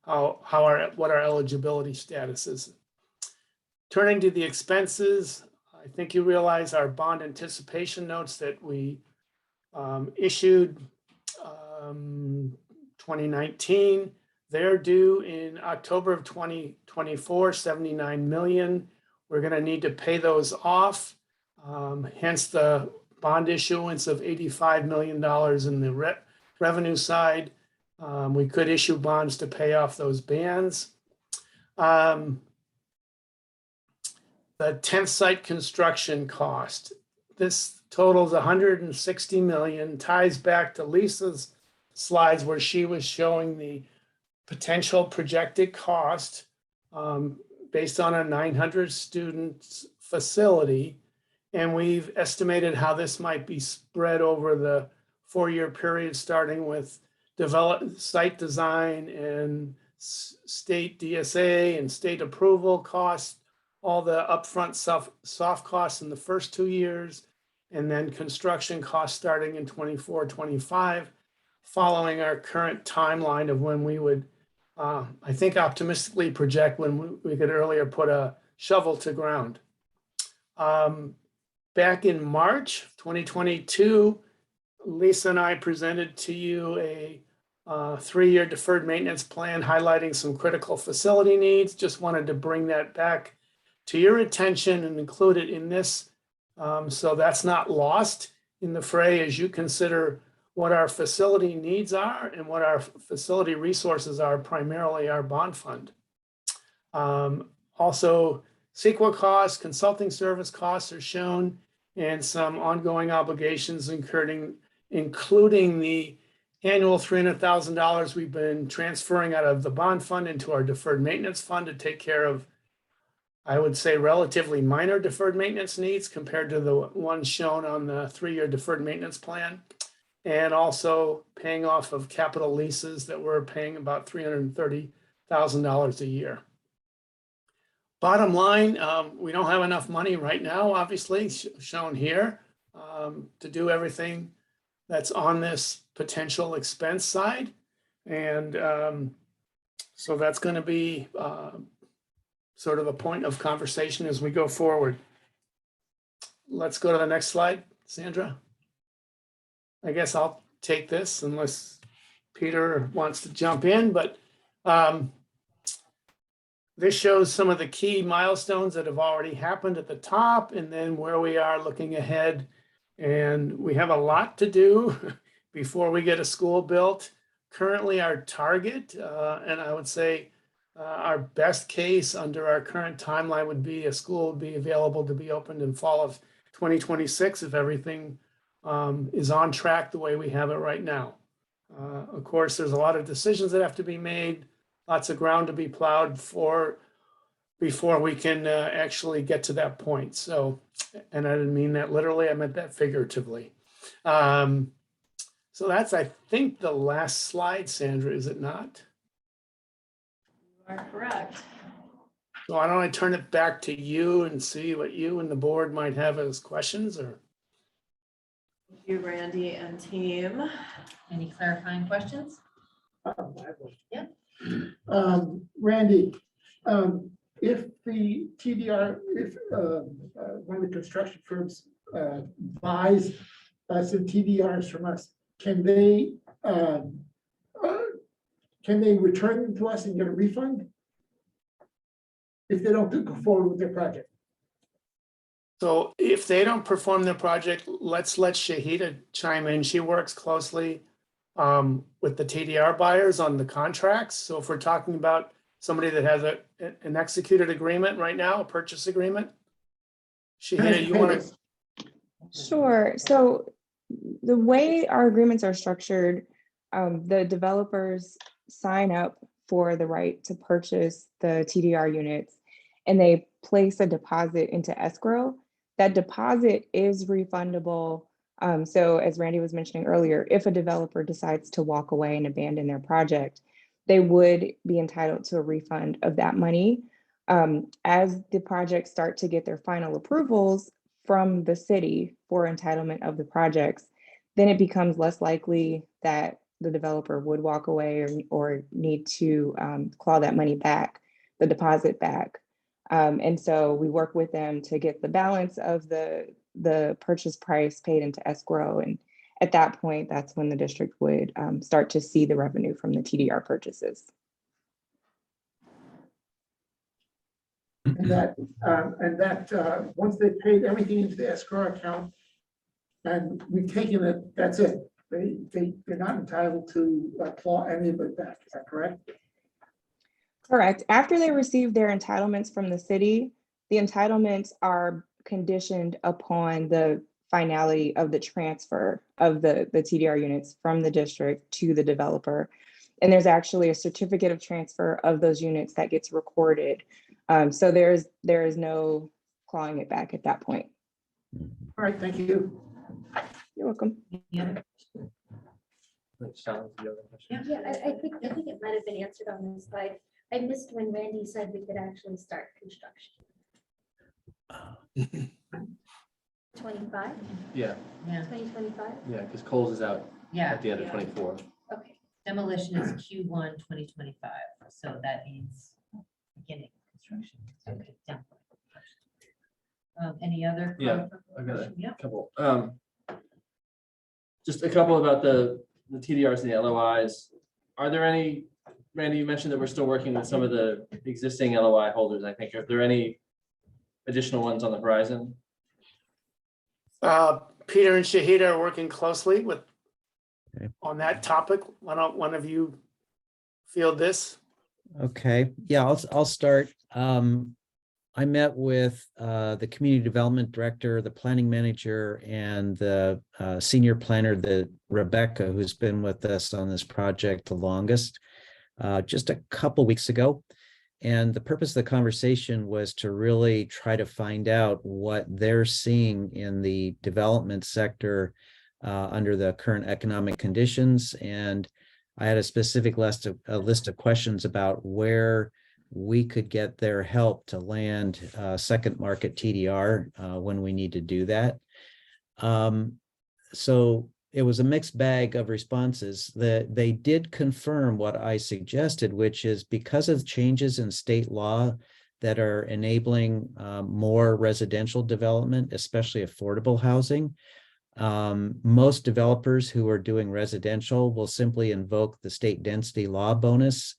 what our eligibility status is. Turning to the expenses, I think you realize our bond anticipation notes that we issued 2019. They're due in October of 2024, 79 million. We're going to need to pay those off. Hence the bond issuance of $85 million in the revenue side. We could issue bonds to pay off those bands. The 10th site construction cost. This totals 160 million, ties back to Lisa's slides where she was showing the potential projected cost based on a 900 student facility. And we've estimated how this might be spread over the 4-year period, starting with site design and state DSA and state approval costs, all the upfront soft costs in the first 2 years, and then construction costs starting in 24, 25, following our current timeline of when we would, I think, optimistically project when we could earlier put a shovel to ground. Back in March 2022, Lisa and I presented to you a 3-year deferred maintenance plan highlighting some critical facility needs. Just wanted to bring that back to your attention and include it in this, so that's not lost in the fray as you consider what our facility needs are and what our facility resources are, primarily our bond fund. Also, CEQA costs, consulting service costs are shown, and some ongoing obligations including the annual $300,000 we've been transferring out of the bond fund into our deferred maintenance fund to take care of, I would say, relatively minor deferred maintenance needs compared to the ones shown on the 3-year deferred maintenance plan. And also paying off of capital leases that we're paying about $330,000 a year. Bottom line, we don't have enough money right now, obviously, shown here, to do everything that's on this potential expense side. And so that's going to be sort of a point of conversation as we go forward. Let's go to the next slide, Sandra. I guess I'll take this unless Peter wants to jump in, but this shows some of the key milestones that have already happened at the top and then where we are looking ahead. And we have a lot to do before we get a school built. Currently our target, and I would say our best case under our current timeline would be a school would be available to be opened in fall of 2026 if everything is on track the way we have it right now. Of course, there's a lot of decisions that have to be made, lots of ground to be plowed before we can actually get to that point. So, and I didn't mean that literally, I meant that figuratively. So that's, I think, the last slide, Sandra, is it not? You are correct. So why don't I turn it back to you and see what you and the board might have as questions or? Thank you, Randy and team. Any clarifying questions? Randy, if the TDR, if one of the construction firms buys some TDRs from us, can they return them to us and get a refund? If they don't go forward with their project? So if they don't perform their project, let's let Shahida chime in. She works closely with the TDR buyers on the contracts. So if we're talking about somebody that has an executed agreement right now, a purchase agreement. Shahida, you want to? Sure. So the way our agreements are structured, the developers sign up for the right to purchase the TDR units and they place a deposit into escrow. That deposit is refundable. So as Randy was mentioning earlier, if a developer decides to walk away and abandon their project, they would be entitled to a refund of that money. As the projects start to get their final approvals from the city for entitlement of the projects, then it becomes less likely that the developer would walk away or need to claw that money back, the deposit back. And so we work with them to get the balance of the purchase price paid into escrow. And at that point, that's when the district would start to see the revenue from the TDR purchases. And that once they paid everything into the escrow account and we've taken it, that's it. They're not entitled to claw any of it back. Is that correct? Correct. After they receive their entitlements from the city, the entitlements are conditioned upon the finality of the transfer of the TDR units from the district to the developer. And there's actually a certificate of transfer of those units that gets recorded. So there is no clawing it back at that point. All right, thank you. You're welcome. Any other? Yeah, I think it might have been answered on this slide. I missed when Randy said we could actually start construction. 25, Yeah, 2025? yeah, because Coles is out Yeah, at the end of 24. Okay. demolition is Q1 2025, so that means beginning of construction. So it's done. Any other? Yeah, I got a Yeah. couple. Just a couple about the TDRs and the LOIs. Are there any, Randy, you mentioned that we're still working with some of the existing LOI holders, I think. Are there any additional ones on the horizon? Peter and Shahida are working closely with Okay. on that topic. Why don't one of you field this? Okay, yeah, I'll start. I met with the community development director, the planning manager, and the senior planner, Rebecca, who's been with us on this project the longest, just a couple weeks ago. And the purpose of the conversation was to really try to find out what they're seeing in the development sector under the current economic conditions. And I had a specific list of questions about where we could get their help to land second market TDR when we need to do that. So it was a mixed bag of responses. They did confirm what I suggested, which is because of changes in state law that are enabling more residential development, especially affordable housing, most developers who are doing residential will simply invoke the state density law bonus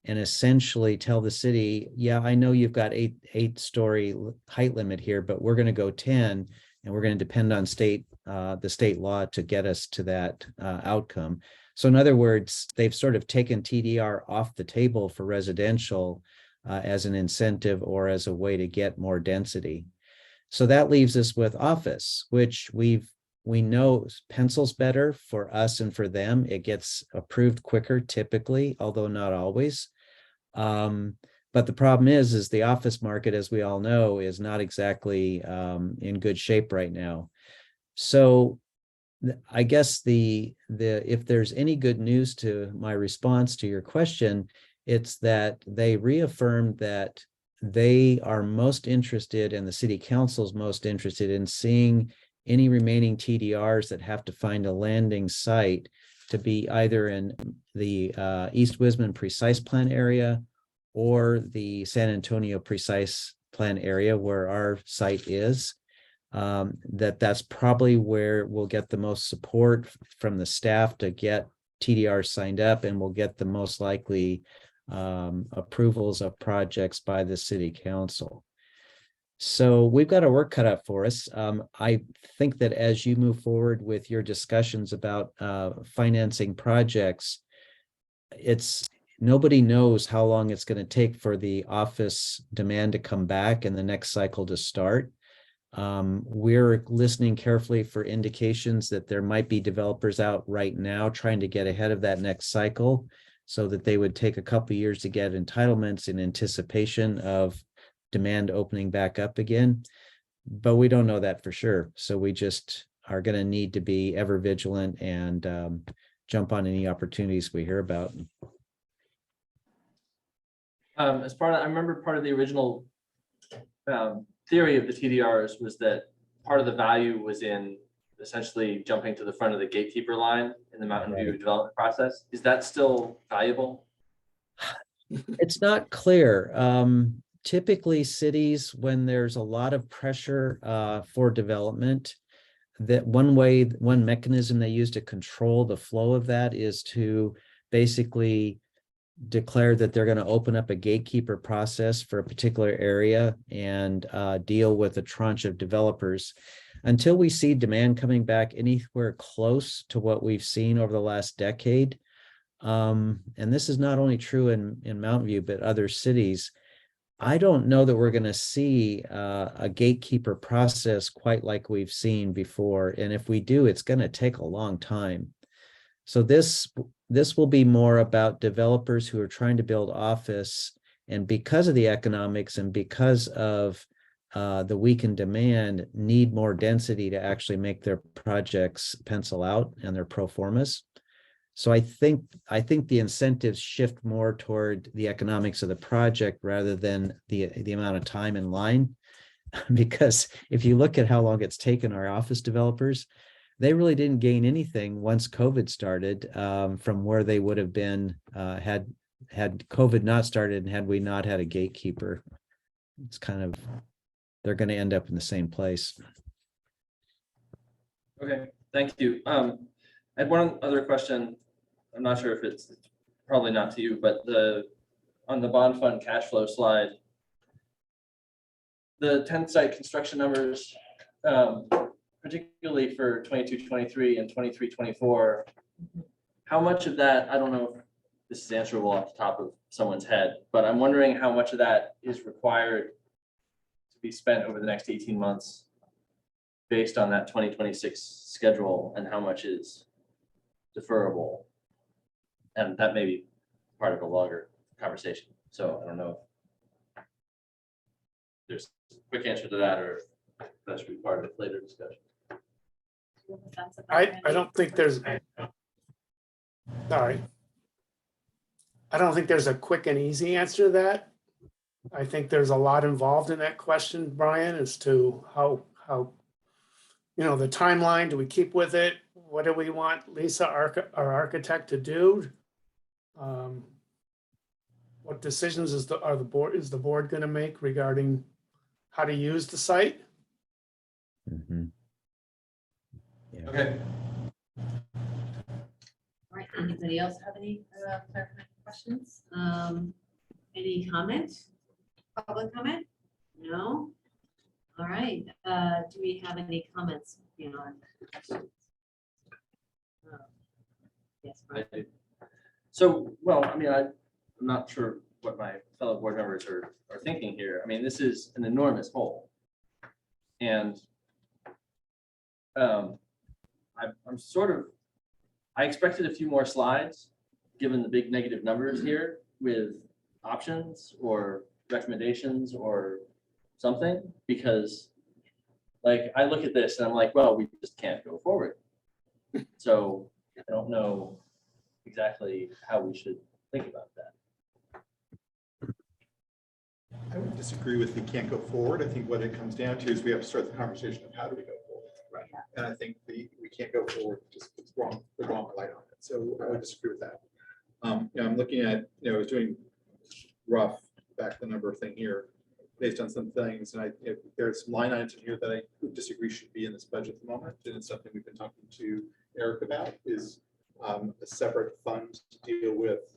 and essentially tell the city, yeah, I know you've got eight-story height limit here, but we're going to go 10, and we're going to depend on the state law to get us to that outcome. So in other words, they've sort of taken TDR off the table for residential as an incentive or as a way to get more density. So that leaves us with office, which we know pencils better for us and for them. It gets approved quicker typically, although not always. But the problem is the office market, as we all know, is not exactly in good shape right now. So I guess if there's any good news to my response to your question, it's that they reaffirmed that they are most interested, and the city council's most interested in seeing any remaining TDRs that have to find a landing site to be either in the East Wisman Precise Plan area or the San Antonio Precise Plan area where our site is. That's probably where we'll get the most support from the staff to get TDR signed up, and we'll get the most likely approvals of projects by the city council. So we've got our work cut out for us. I think that as you move forward with your discussions about financing projects, nobody knows how long it's going to take for the office demand to come back and the next cycle to start. We're listening carefully for indications that there might be developers out right now trying to get ahead of that next cycle so that they would take a couple of years to get entitlements in anticipation of demand opening back up again. But we don't know that for sure. So we just are going to need to be ever vigilant and jump on any opportunities we hear about. As part of, I remember part of the original theory of the TDRs was that part of the value was in essentially jumping to the front of the gatekeeper line in the Mountain View development process. Is that still valuable? It's not clear. Typically cities, when there's a lot of pressure for development, that one mechanism they use to control the flow of that is to basically declare that they're going to open up a gatekeeper process for a particular area and deal with a tranche of developers. Until we see demand coming back anywhere close to what we've seen over the last decade, and this is not only true in Mountain View, but other cities, I don't know that we're going to see a gatekeeper process quite like we've seen before. And if we do, it's going to take a long time. So this will be more about developers who are trying to build office, and because of the economics and because of the weakened demand, need more density to actually make their projects pencil out and their pro formas. So I think the incentives shift more toward the economics of the project rather than the amount of time in line. Because if you look at how long it's taken our office developers, they really didn't gain anything once COVID started from where they would have been had COVID not started and had we not had a gatekeeper. It's kind of, they're going to end up in the same place. Okay, thank you. I had one other question. I'm not sure if it's probably not to you, but on the bond fund cash flow slide, the 10 site construction numbers, particularly for 22-23 and 23-24, how much of that, I don't know if this is answerable off the top of someone's head, but I'm wondering how much of that is required to be spent over the next 18 months based on that 2026 schedule, and how much is deferrable. And that may be part of a longer conversation. So I don't know if there's a quick answer to that, or if that should be part of a later discussion. I don't think there's, sorry. I don't think there's a quick and easy answer to that. I think there's a lot involved in that question, Brian, as to how, the timeline, do we keep with it? What do we want Lisa, our architect, to do? What decisions is the board going to make regarding how to use the site? Mm-hmm. Yeah. Okay. All right, anybody else have any clarifying questions? Any comment? Public comment? No? All right, do we have any comments beyond questions? Yes, I Brian. do. So, well, I mean, I'm not sure what my fellow board members are thinking here. I mean, this is an enormous hole. And I'm sort of, I expected a few more slides, given the big negative numbers here, with options or recommendations or something, because like I look at this and I'm like, well, we just can't go forward. So I don't know exactly how we should think about that. I would disagree with we can't go forward. I think what it comes down to is we have to start the conversation of how do we go forward. Right. And I think we can't go forward, just it's wrong, the wrong light on it. So I would disagree with that. I'm looking at, I was doing rough back the number thing here based on some things. And there's some line items in here that I would disagree should be in this budget at the moment. And it's something we've been talking to Eric about is a separate fund to deal with.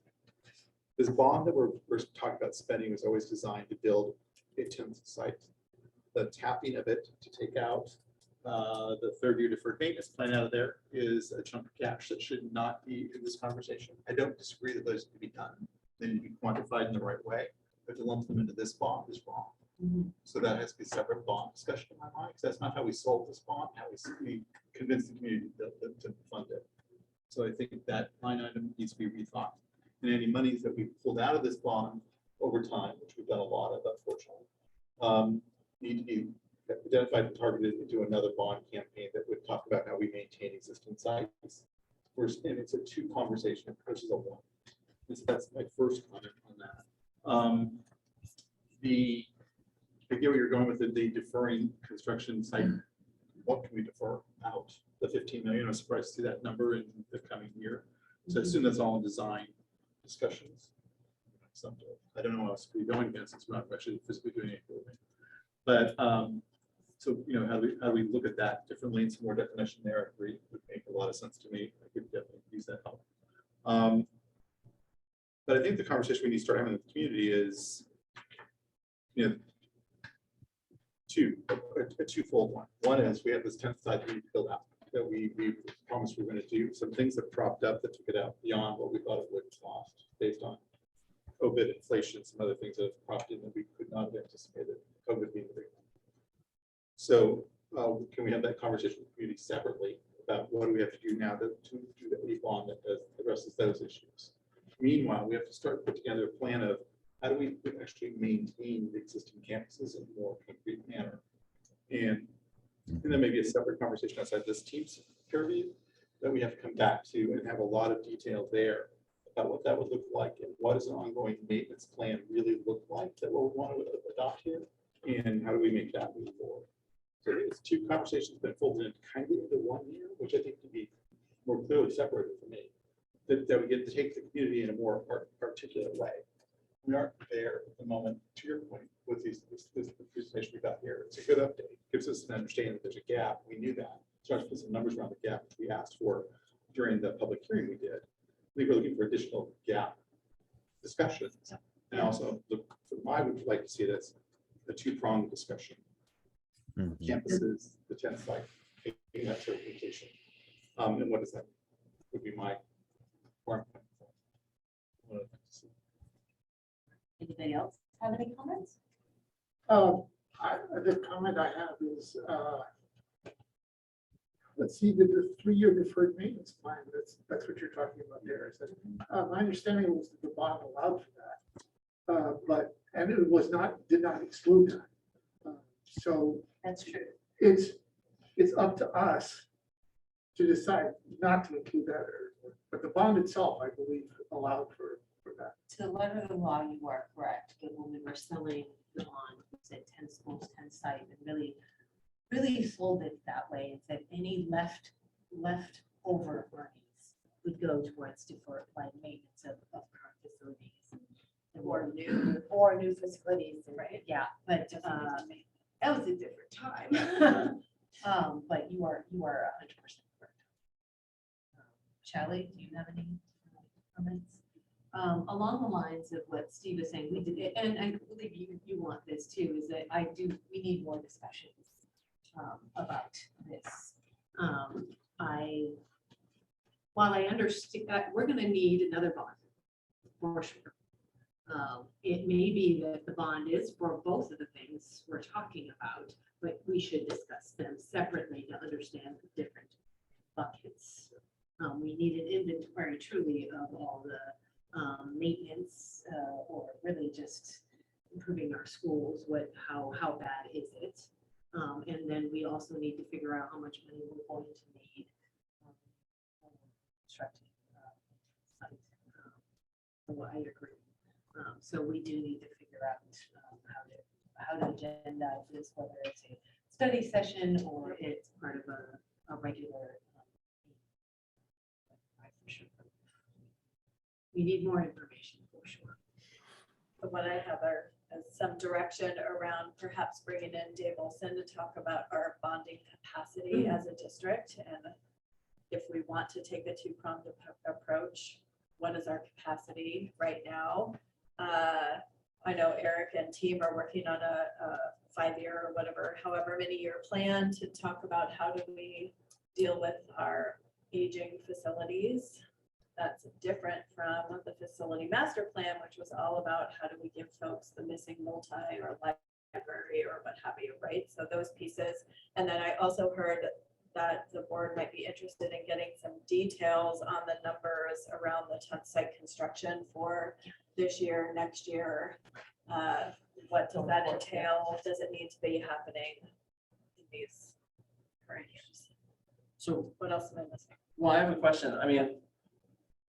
This bond that we're talking about spending was always designed to build a 10th site. The tapping of it to take out the third-year deferred maintenance plan out of there is a chunk of cash that should not be in this conversation. I don't disagree that those need to be done. They need to be quantified in the right way, but to lump them into this bond is wrong. So that has to be a separate bond discussion in my mind, because that's not how we solve this bond, how we convince the community to fund it. So I think that line item needs to be rethought. And any monies that we pulled out of this bond over time, which we've done a lot of, unfortunately, need to be identified and targeted into another bond campaign that would talk about how we maintain existing sites. And it's a two conversation versus a one. And so that's my first comment on that. I get where you're going with the deferring construction site. What can we defer out? The 15 million, I'm surprised to see that number in the coming year. So I assume that's all in design discussions. I don't know what else we're going against, since we're not actually physically doing anything. But so how do we look at that differently and some more definition there? I agree, would make a lot of sense to me. I could definitely use that help. But I think the conversation we need to start having with the community is, a twofold one. One is we have this 10th site we need to build out that we promised we were going to do. Some things that propped up that took it out beyond what we thought it would cost based on COVID, inflation, some other things that have propped in that we could not have anticipated, COVID being the big one. So can we have that conversation with the community separately about what do we have to do now to do the bond that addresses those issues? Meanwhile, we have to start put together a plan of how do we actually maintain the existing campuses in a more concrete manner. And then maybe a separate conversation outside this team's purview that we have to come back to and have a lot of detail there about what that would look like and what does an ongoing maintenance plan really look like that we'll want to adopt here, and how do we make that move forward. So it's two conversations that folded in kind of into one here, which I think can be more clearly separated for me, that we get to take the community in a more articulate way. We aren't there at the moment, to your point, with this presentation we got here. It's a good update, gives us an understanding that there's a gap. We knew that. Starts to put some numbers around the gap, which we asked for during the public hearing we did. We were looking for additional gap discussions. And also, I would like to see it as a two-pronged discussion. Campuses, the 10th site, taking that certification. And what does that would be my form. Anybody else have any comments? The comment I have is, let's see, the 3-year deferred maintenance plan, that's what you're talking about there. Is that, my understanding was that the bond allowed for that, and it did not exclude that. So That's true. it's up to us to decide not to include that, but the bond itself, I believe, allowed for that. To the letter of the law, you are correct, but when we were selling the bond, we said 10 schools, 10 site, and really sold it that way and said any left over earnings would go towards deferred like maintenance of current facilities. Or new facilities, right? Yeah, but that was a different time. But you are 100% correct. Shelley, do you have any comments? Along the lines of what Steve was saying, we did, and I believe you want this too, is that we need more discussions about this. While I understand that we're going to need another bond for sure. It may be that the bond is for both of the things we're talking about, but we should discuss them separately to understand the different buckets. We need an inventory truly of all the maintenance or really just improving our schools. How bad is it? And then we also need to figure out how much money we're going to need constructing site. So I agree. So we do need to figure figure out how to agendize this, whether it's a study session or it's part of a regular. For sure. We need more information for sure. So what I have are some direction around perhaps bringing in Dave Olson to talk about our bonding capacity as a district. And if we want to take a two-pronged approach, what is our capacity right now? I know Eric and team are working on a 5-year or whatever, however many year plan to talk about how do we deal with our aging facilities. That's different from the facility master plan, which was all about how do we give folks the missing multi or library or what have you, right? So those pieces. And then I also heard that the board might be interested in getting some details on the numbers around the tent site construction for this year, next year. What does that entail? Does it need to be happening in these current years? So, What else am I missing? well, I have a question. I mean,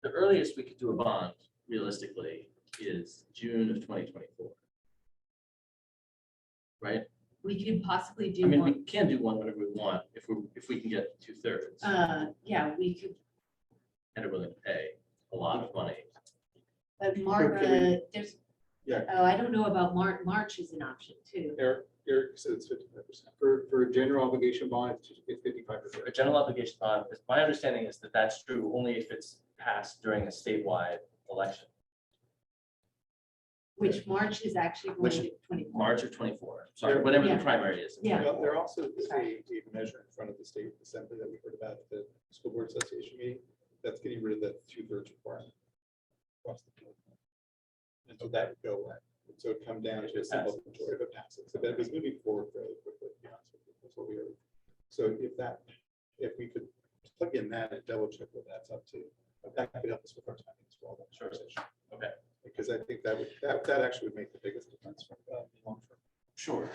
the earliest we could do a bond realistically is June of 2024. Right? We could possibly I do mean, we one, can do one whenever we want if we can get 2/3 yeah, we could, and are willing to pay a lot of money. but March, there's, Yeah. oh, I don't know about March. March is an option too. Eric said it's 55%. For a general obligation bond, it's 55%. A general obligation bond, my understanding is that that's true only if it's passed during a statewide election, Which March is actually going Which- to 24. March of 24. Sorry, whatever the Yeah. primary is. Yeah. Well, there also is a measure in front of the state assembly that we heard about at the school board association meeting that's getting rid of that 2/3 requirement across the board. And so that would go away. So it'd come down to a simple majority if it passes. So that was moving forward fairly quickly, to be honest with you. That's what we heard. So if we could plug in that and double check what that's up to, that could help us with our timing as well. That conversation. Okay. Because I think that actually would make the biggest difference from long term. Sure.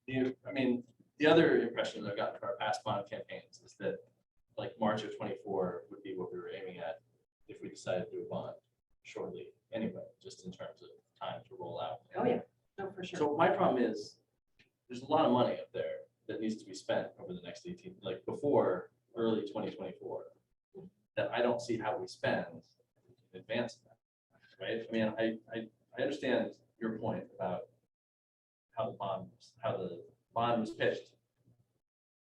I mean, the other impression that I've gotten from our past bond campaigns is that like March of 24 would be what we were aiming at if we decided to do a bond shortly anyway, just in terms of time to roll out. Oh, yeah, no, for sure. So my problem is, there's a lot of money up there that needs to be spent over the next 18, like before early 2024, that I don't see how we spend in advance of that, right? I mean, I understand your point about how the bond was pitched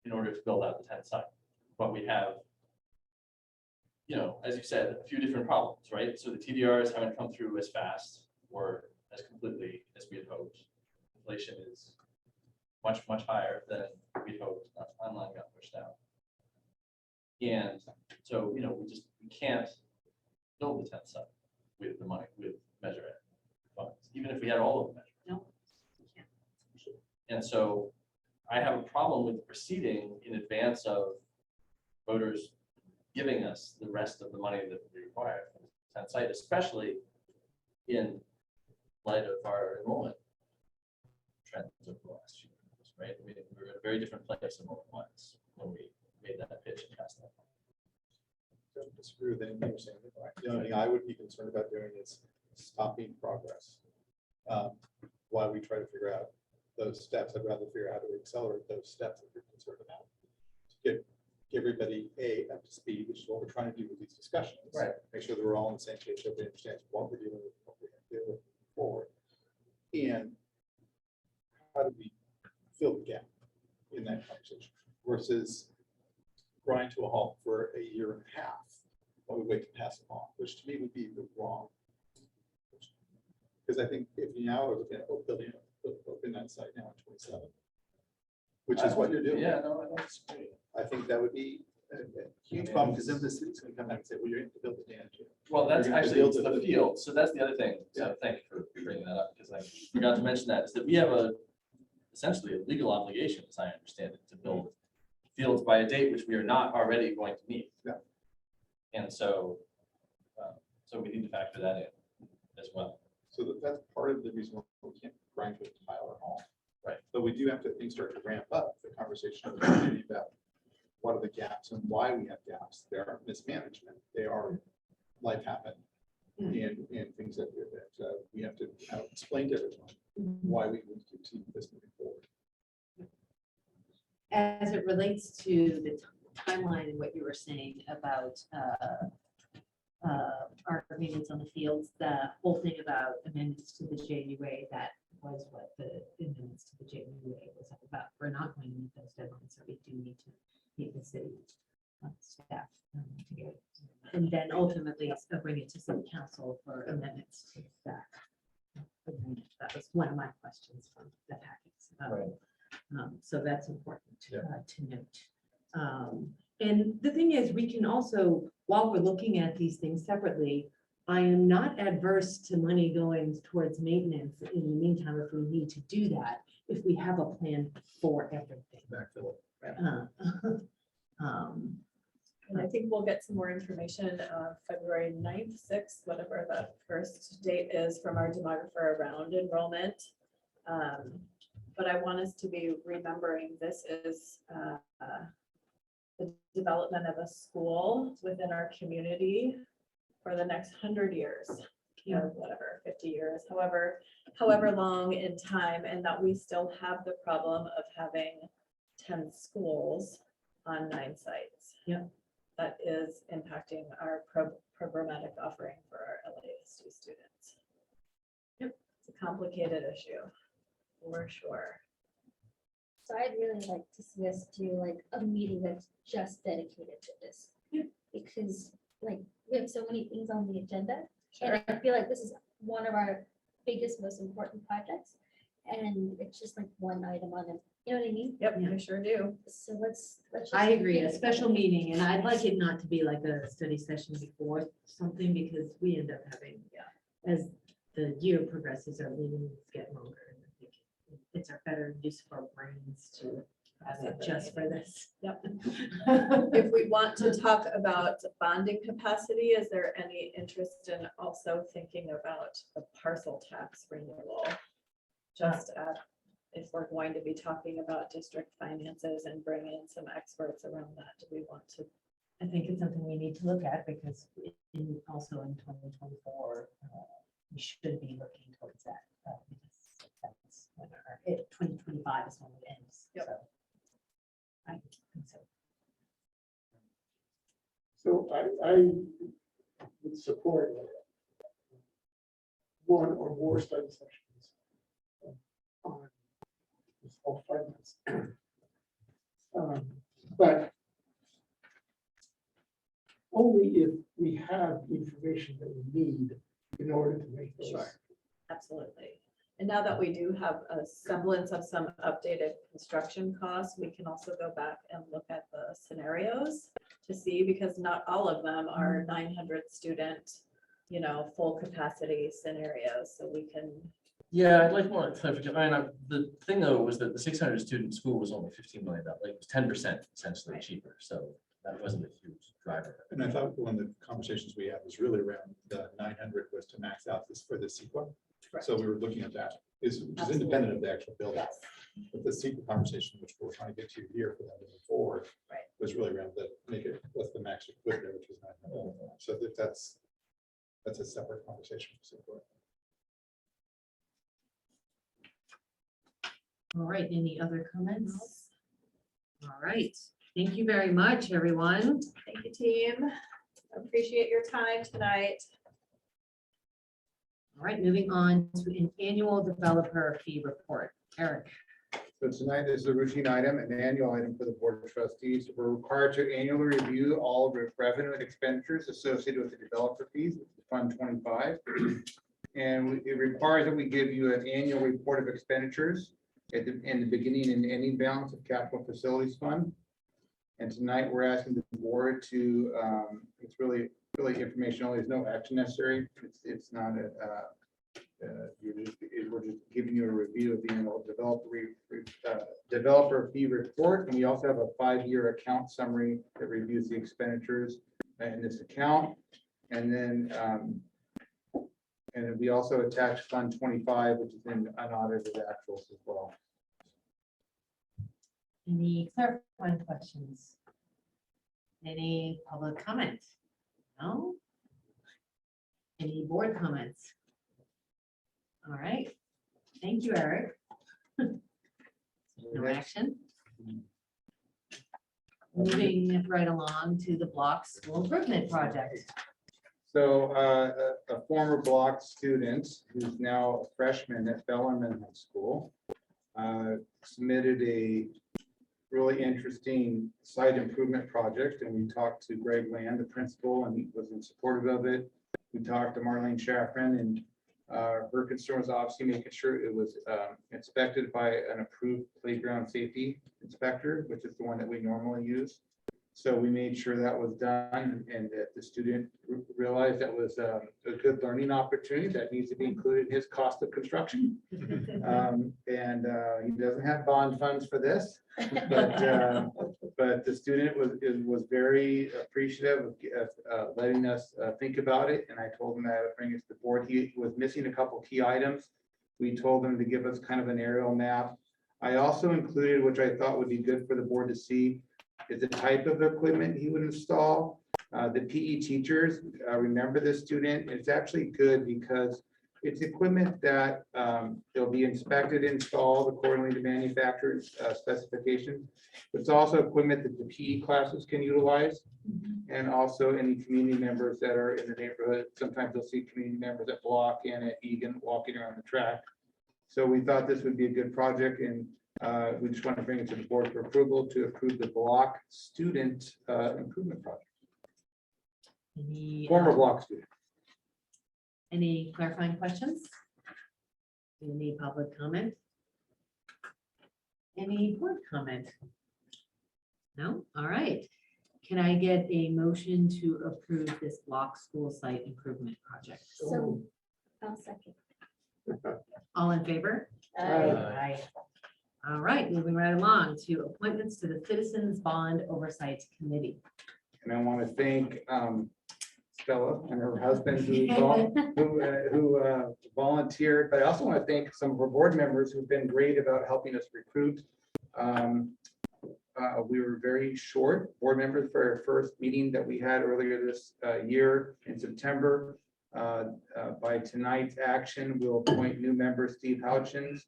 in order to build out the 10th site, but we have, you know, as you said, a few different problems, right? So the TDRs haven't come through as fast or as completely as we had hoped. Inflation is much, much higher than we'd hoped. Online got pushed out. And so, you know, we can't build the 10th site with the money, with Measure It funds, even if we had all of the Measure It. No, we can't. And so I have a problem with proceeding in advance of voters giving us the rest of the money that we require for the 10th site, especially in light of our enrollment trends over the last few years, right? I mean, we were at a very different place enrollment-wise when we made that pitch and cast that. Don't disagree with anything you're saying. The only thing I would be concerned about doing is stopping progress. While we try to figure out those steps, I'd rather figure out how to accelerate those steps that you're concerned about. To get everybody up to speed, which is what we're trying to do with these discussions. Right. Make sure that we're all on the same page, so everybody understands what we're dealing with, what we're going to deal with forward. And how do we fill the gap in that conversation versus grind to a halt for a year and a half while we wait to pass them on, which to me would be the wrong. Because I think if you now are looking at open that site now in 27, which is what you're doing. Yeah, no, I don't disagree. I think that would be a huge problem because then the city's going to come back and say, well, you're going to build the dam too. Well, that's You're gonna actually build the it. field. So that's the other thing. So thank you for bringing that up because I forgot to mention that is that we have essentially a legal obligation, as I understand it, to build fields by a date which we are not already going to meet. Yeah. And so, so we need to factor that in as well. So that's part of the reason why we can't grind to a pile at all. Right. But we do have to things start to ramp up the conversation of the community about what are the gaps and why we have gaps. They aren't mismanagement. They are life happened. and things that we have to explain to everyone why we need to keep this moving forward. As it relates to the timeline and what you were saying about our maintenance on the fields, the whole thing about amendments to the JUA, that was what the amendments to the JUA was about. We're not going to meet those deadlines, so we do need to meet the city staff together. And then ultimately bring it to city council for amendments to that. That was one of my questions from the packets. So that's important to note. And the thing is, we can also, while we're looking at these things separately, I am not adverse to money going towards maintenance in the meantime, if we need to do that, if we have a plan for everything. And I think we'll get some more information February 9th, 6th, whatever the first date is from our demographer around enrollment. But I want us to be remembering this is the development of a school within our community for the next 100 years, or whatever, 50 years, however long in time, and that we still have the problem of having 10 schools on 9 sites. That is impacting our programmatic offering for our LASD students. It's a complicated issue, for sure. So I'd really like to see us do like a meeting that's just dedicated to this. Because like we have so many things on the agenda. And I feel like this is one of our biggest, most important projects. And it's just like one item on it. You know what I mean? Yep, I sure do. So let's just. I agree, a special meeting, and I'd like it not to be like a study session before something, because we end up having, as the year progresses, our meetings get longer. And I think it's our better use of our brains to have it just for this. Yep. If we want to talk about bonding capacity, is there any interest in also thinking about the parcel tax renewal? Just if we're going to be talking about district finances and bring in some experts around that, do we want to? I think it's something we need to look at, because also in 2024, we should be looking towards that. Because that's when 2025 is when it ends. Yep. So I think so. So I would support one or more study sessions on this whole finance. But only if we have the information that we need in order to make those. Sure. Absolutely. And now that we do have a semblance of some updated construction costs, we can also go back and look at the scenarios to see, because not all of them are 900 student, full capacity scenarios. So we can. Yeah, I'd like more clarification. I mean, the thing though was that the 600 student school was only $15 million, like it was 10% essentially cheaper. So that wasn't a huge driver. And I thought one of the conversations we had was really around the 900 was to max out this for the CEQA. So we were looking at that, which is independent of the actual build out. But the CEQA conversation, which we're trying to get to here for them to move forward, was really around the make it what's the max you put there, which is 900. So if that's a separate conversation. All right, any other comments? All right, thank you very much, everyone. Thank you, team. Appreciate your time tonight. All right, moving on to an annual developer fee report. Eric. So tonight is a routine item, an annual item for the Board of Trustees. We're required to annually review all revenue and expenditures associated with the developer fees, Fund 25. And it requires that we give you an annual report of expenditures in the beginning and ending balance of Capital Facilities Fund. And tonight we're asking the board to, it's really information only, there's no action necessary. It's not we're just giving you a review of the annual developer fee report. And we also have a 5-year account summary that reviews the expenditures in this account. And then and we also attach Fund 25, which is in unaudited actuals as well. Any clarifying questions? Any public comment? No? Any board comments? All right, thank you, Eric. No action. Moving right along to the block school improvement project. So a former block student who's now a freshman at Bellarmine High School submitted a really interesting site improvement project, and we talked to Greg Land, the principal, and he was in support of it. We talked to Marlene Shaffron, and her concern was obviously making sure it was inspected by an approved playground safety inspector, which is the one that we normally use. So we made sure that was done, and that the student realized that was a good learning opportunity that needs to be included in his cost of construction. And he doesn't have bond funds for this, but the student was very appreciative of letting us think about it. And I told him that I would bring it to the board. He was missing a couple key items. We told him to give us kind of an aerial map. I also included, which I thought would be good for the board to see, is the type of equipment he would install. The PE teachers, remember this student, it's actually good because it's equipment that it'll be inspected, installed accordingly to manufacturer's specifications. It's also equipment that the PE classes can utilize, and also any community members that are in the neighborhood. Sometimes you'll see community members at Block and at Egan walking around the track. So we thought this would be a good project, and we just want to bring it to the board for approval to approve the Block student improvement project. Any, Former Block student. any clarifying questions? Any public comment? Any board comment? No? All right. Can I get a motion to approve this block school site improvement project? So, I'll second. All in favor? Aye. All right, moving right along to appointments to the Citizens Bond Oversight Committee. And I want to thank Stella and her husband who volunteered, but I also want to thank some of our board members who've been great about helping us recruit. We were very short board members for our first meeting that we had earlier this year in September. By tonight's action, we'll appoint new member Steve Houchins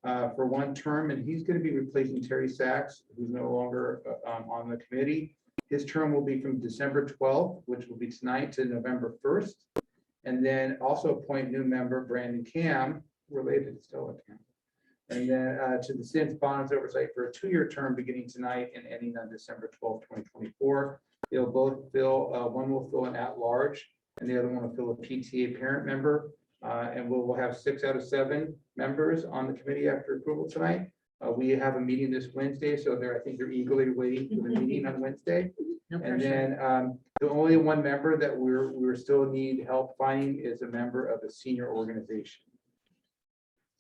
for one term, and he's going to be replacing Terry Sachs, who's no longer on the committee. His term will be from December 12th, which will be tonight, to November 1st. And then also appoint new member Brandon Cam, related to Stella Cam. And then to the Citizens Bonds Oversight for a 2-year term beginning tonight and ending on December 12th, 2024. They'll both fill, one will fill an at-large, and the other one will fill a PTA parent member. And we'll have 6 out of 7 members on the committee after approval tonight. We have a meeting this Wednesday, so I think they're eagerly waiting for the meeting on Wednesday. No And pressure. then the only one member that we're still need help finding is a member of a senior organization.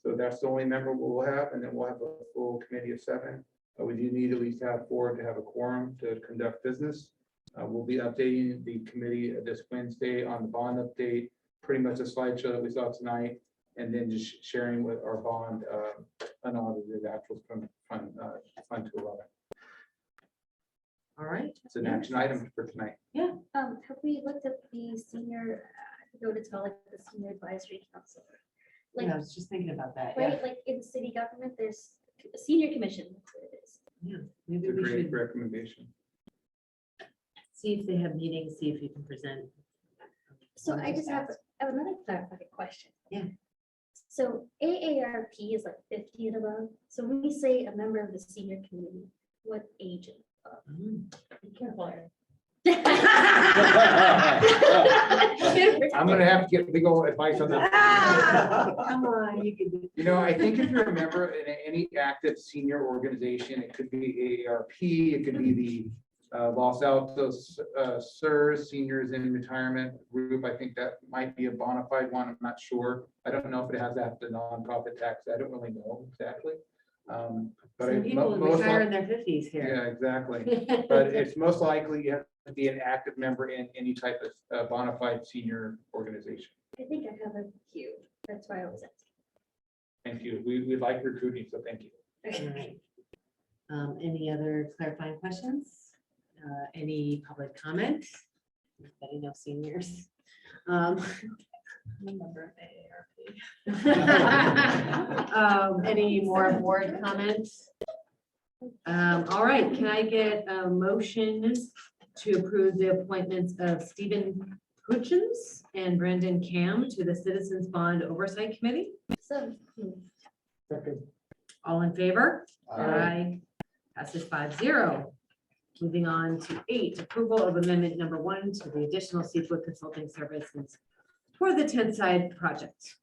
So that's the only member we'll have, and then we'll have a full committee of 7. We do need at least to have 4 to have a quorum to conduct business. We'll be updating the committee this Wednesday on the bond update, pretty much a slideshow that we saw tonight, and then just sharing with our bond unaudited actuals from Fund 211. All right. It's an action item for tonight. Have we looked at the senior, I forget what it's called, like the senior advisory council? Like, Yeah, I was just thinking about that. Yeah, right, like in city government, there's a senior commission, that's what it is. yeah. Maybe It's a we great should recommendation. see if they have meetings, see if you can present. So I just have another clarifying question. Yeah. So AARP is like 50 and above. So when we say a member of the senior community, what age? Mm. Be careful. I'm gonna have to get legal advice on that. Come on, you can do. You know, I think if you're a member in any active senior organization, it could be AARP, it could be the Los Altos SERS Seniors in Retirement Group. I think that might be a bona fide one. I'm not sure. I don't know if it has to have the nonprofit tax. I don't really know exactly. But Some people retire in their 50s yeah, here. exactly. But it's most likely you have to be an active member in any type of bona fide senior organization. I think I have a few. That's why I was asking. Thank you. We like recruiting, so thank you. All right. Any other clarifying questions? Any public comment? Betty, no seniors. I'm a member of AARP. Any more board comments? All right, can I get a motion to approve the appointments of Stephen Hutchins and Brendan Cam to the Citizens Bond Oversight Committee? So, All in favor? Aye. Passes 5-0. Moving on to 8, approval of amendment number 1 to the additional CEQA consulting services for the 10 side project.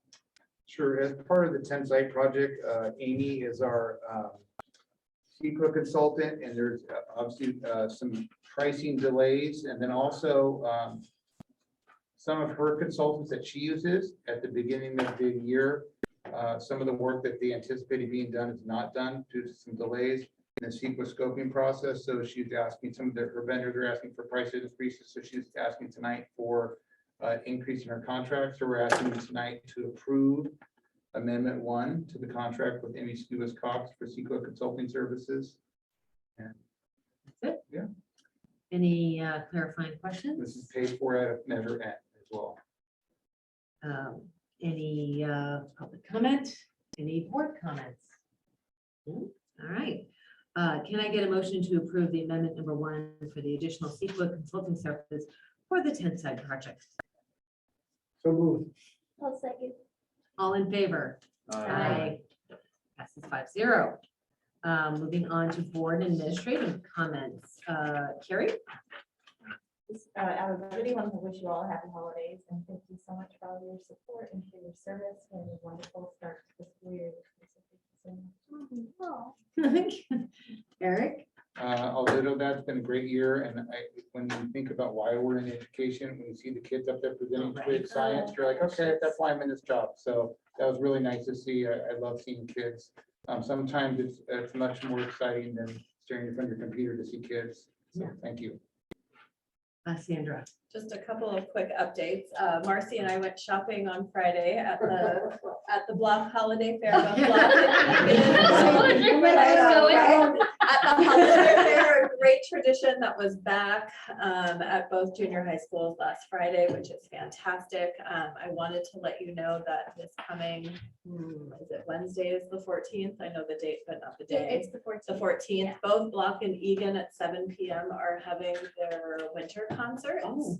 Sure, as part of the 10 site project, Amy is our CEQA consultant, and there's obviously some pricing delays, and then also some of her consultants that she uses at the beginning of the year. Some of the work that they anticipated being done is not done due to some delays in the CEQA scoping process. So she's asking, some of her vendors are asking for price increases. So she's asking tonight for increase in her contract. So we're asking you tonight to approve Amendment 1 to the contract with Amy Stewart Cox for CEQA consulting services. And That's it? Yeah. Any clarifying questions? this is paid for out of Measure N as well. Any public comment? Any board comments? All right. Can I get a motion to approve the amendment number 1 for the additional CEQA consulting services for the 10 side project? So moved. I'll second. All in favor? Aye. Passes 5-0. Moving on to board administrative comments. Carrie? I really want to wish you all happy holidays and thank you so much for all your support and for your service and a wonderful start to the school year. Eric? Although that's been a great year, and when you think about why we're in education, when you see the kids up there presenting great science, you're like, okay, that's why I'm in this job. So that was really nice to see. I love seeing kids. Sometimes it's much more exciting than staring in front of your computer to see kids. So thank you. Sandra. Just a couple of quick updates. Marcy and I went shopping on Friday at the Block Holiday Fair. Both Block and Egan. At the Holiday Fair, a great tradition that was back at both junior high schools last Friday, which is fantastic. I wanted to let you know that this coming, is it Wednesday is the 14th? I know the date, but not the day. It's the 14th. The 14th, Yeah. both Block and Egan at 7 p.m. are having their winter concerts.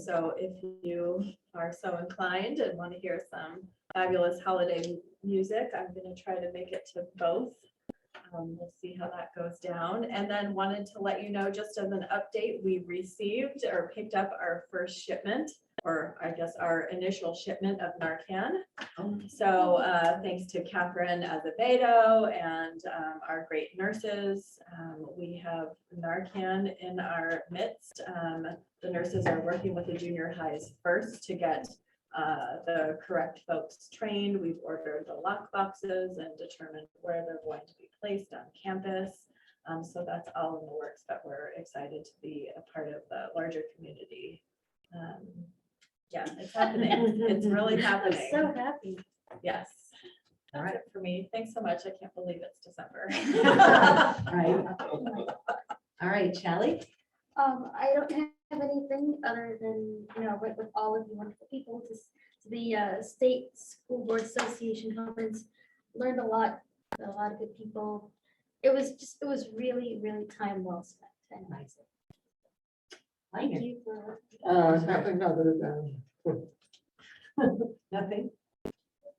So if you are so inclined and want to hear some fabulous holiday music, I'm going to try to make it to both. We'll see how that goes down. And then wanted to let you know, just as an update, we received or picked up our first shipment, or I guess our initial shipment of Narcan. So thanks to Catherine Azevedo and our great nurses, we have Narcan in our midst. The nurses are working with the junior highs first to get the correct folks trained. We've ordered the lock boxes and determined where they're going to be placed on campus. So that's all in the works, but we're excited to be a part of the larger community. Yeah, it's happening. It's really happening. So happy. Yes. All right, for me. Thanks so much. I can't believe it's December. All right, Shelley? I don't have anything other than, with all of you wonderful people, to the State School Board Association conference, learned a lot of good people. It was really, really time well spent. And thank you for. Nothing other than, Nothing?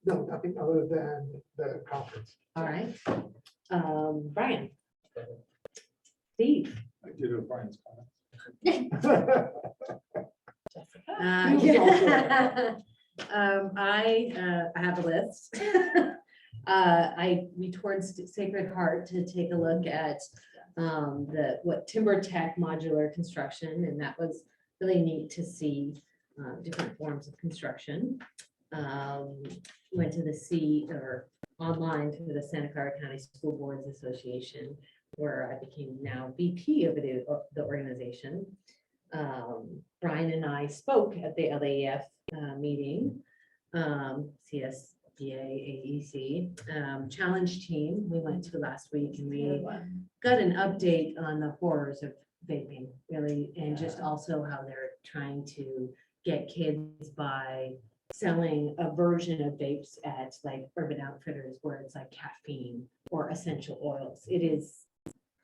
no, nothing other than the conference. All right. Brian? Steve? I did have Brian's comment. I have a list. We toured Sacred Heart to take a look at what Timber Tech modular construction, and that was really neat to see different forms of construction. Went to online to the Santa Clara County School Boards Association, where I became now VP of the organization. Brian and I spoke at the LAF meeting, CSBA AEC challenge team we went to last week, and we got an update on the horrors of vaping, really, and just also how they're trying to get kids by selling a version of vapes at like Urban Outfitters where it's like caffeine or essential oils. It is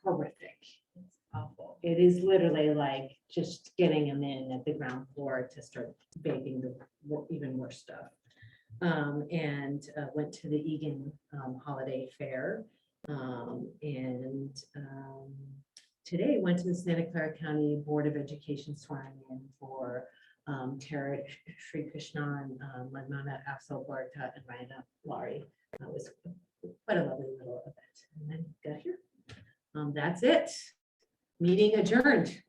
horrific. It's awful. It is literally like just getting them in at the ground floor to start vaping the even worse stuff. And went to the Egan Holiday Fair. Today went to the Santa Clara County Board of Education swearing in for Tara Sri Krishnan, Manana Afsal Barta, and Ryan Laurie. That was quite a lovely little event. And then got here. That's it. Meeting adjourned.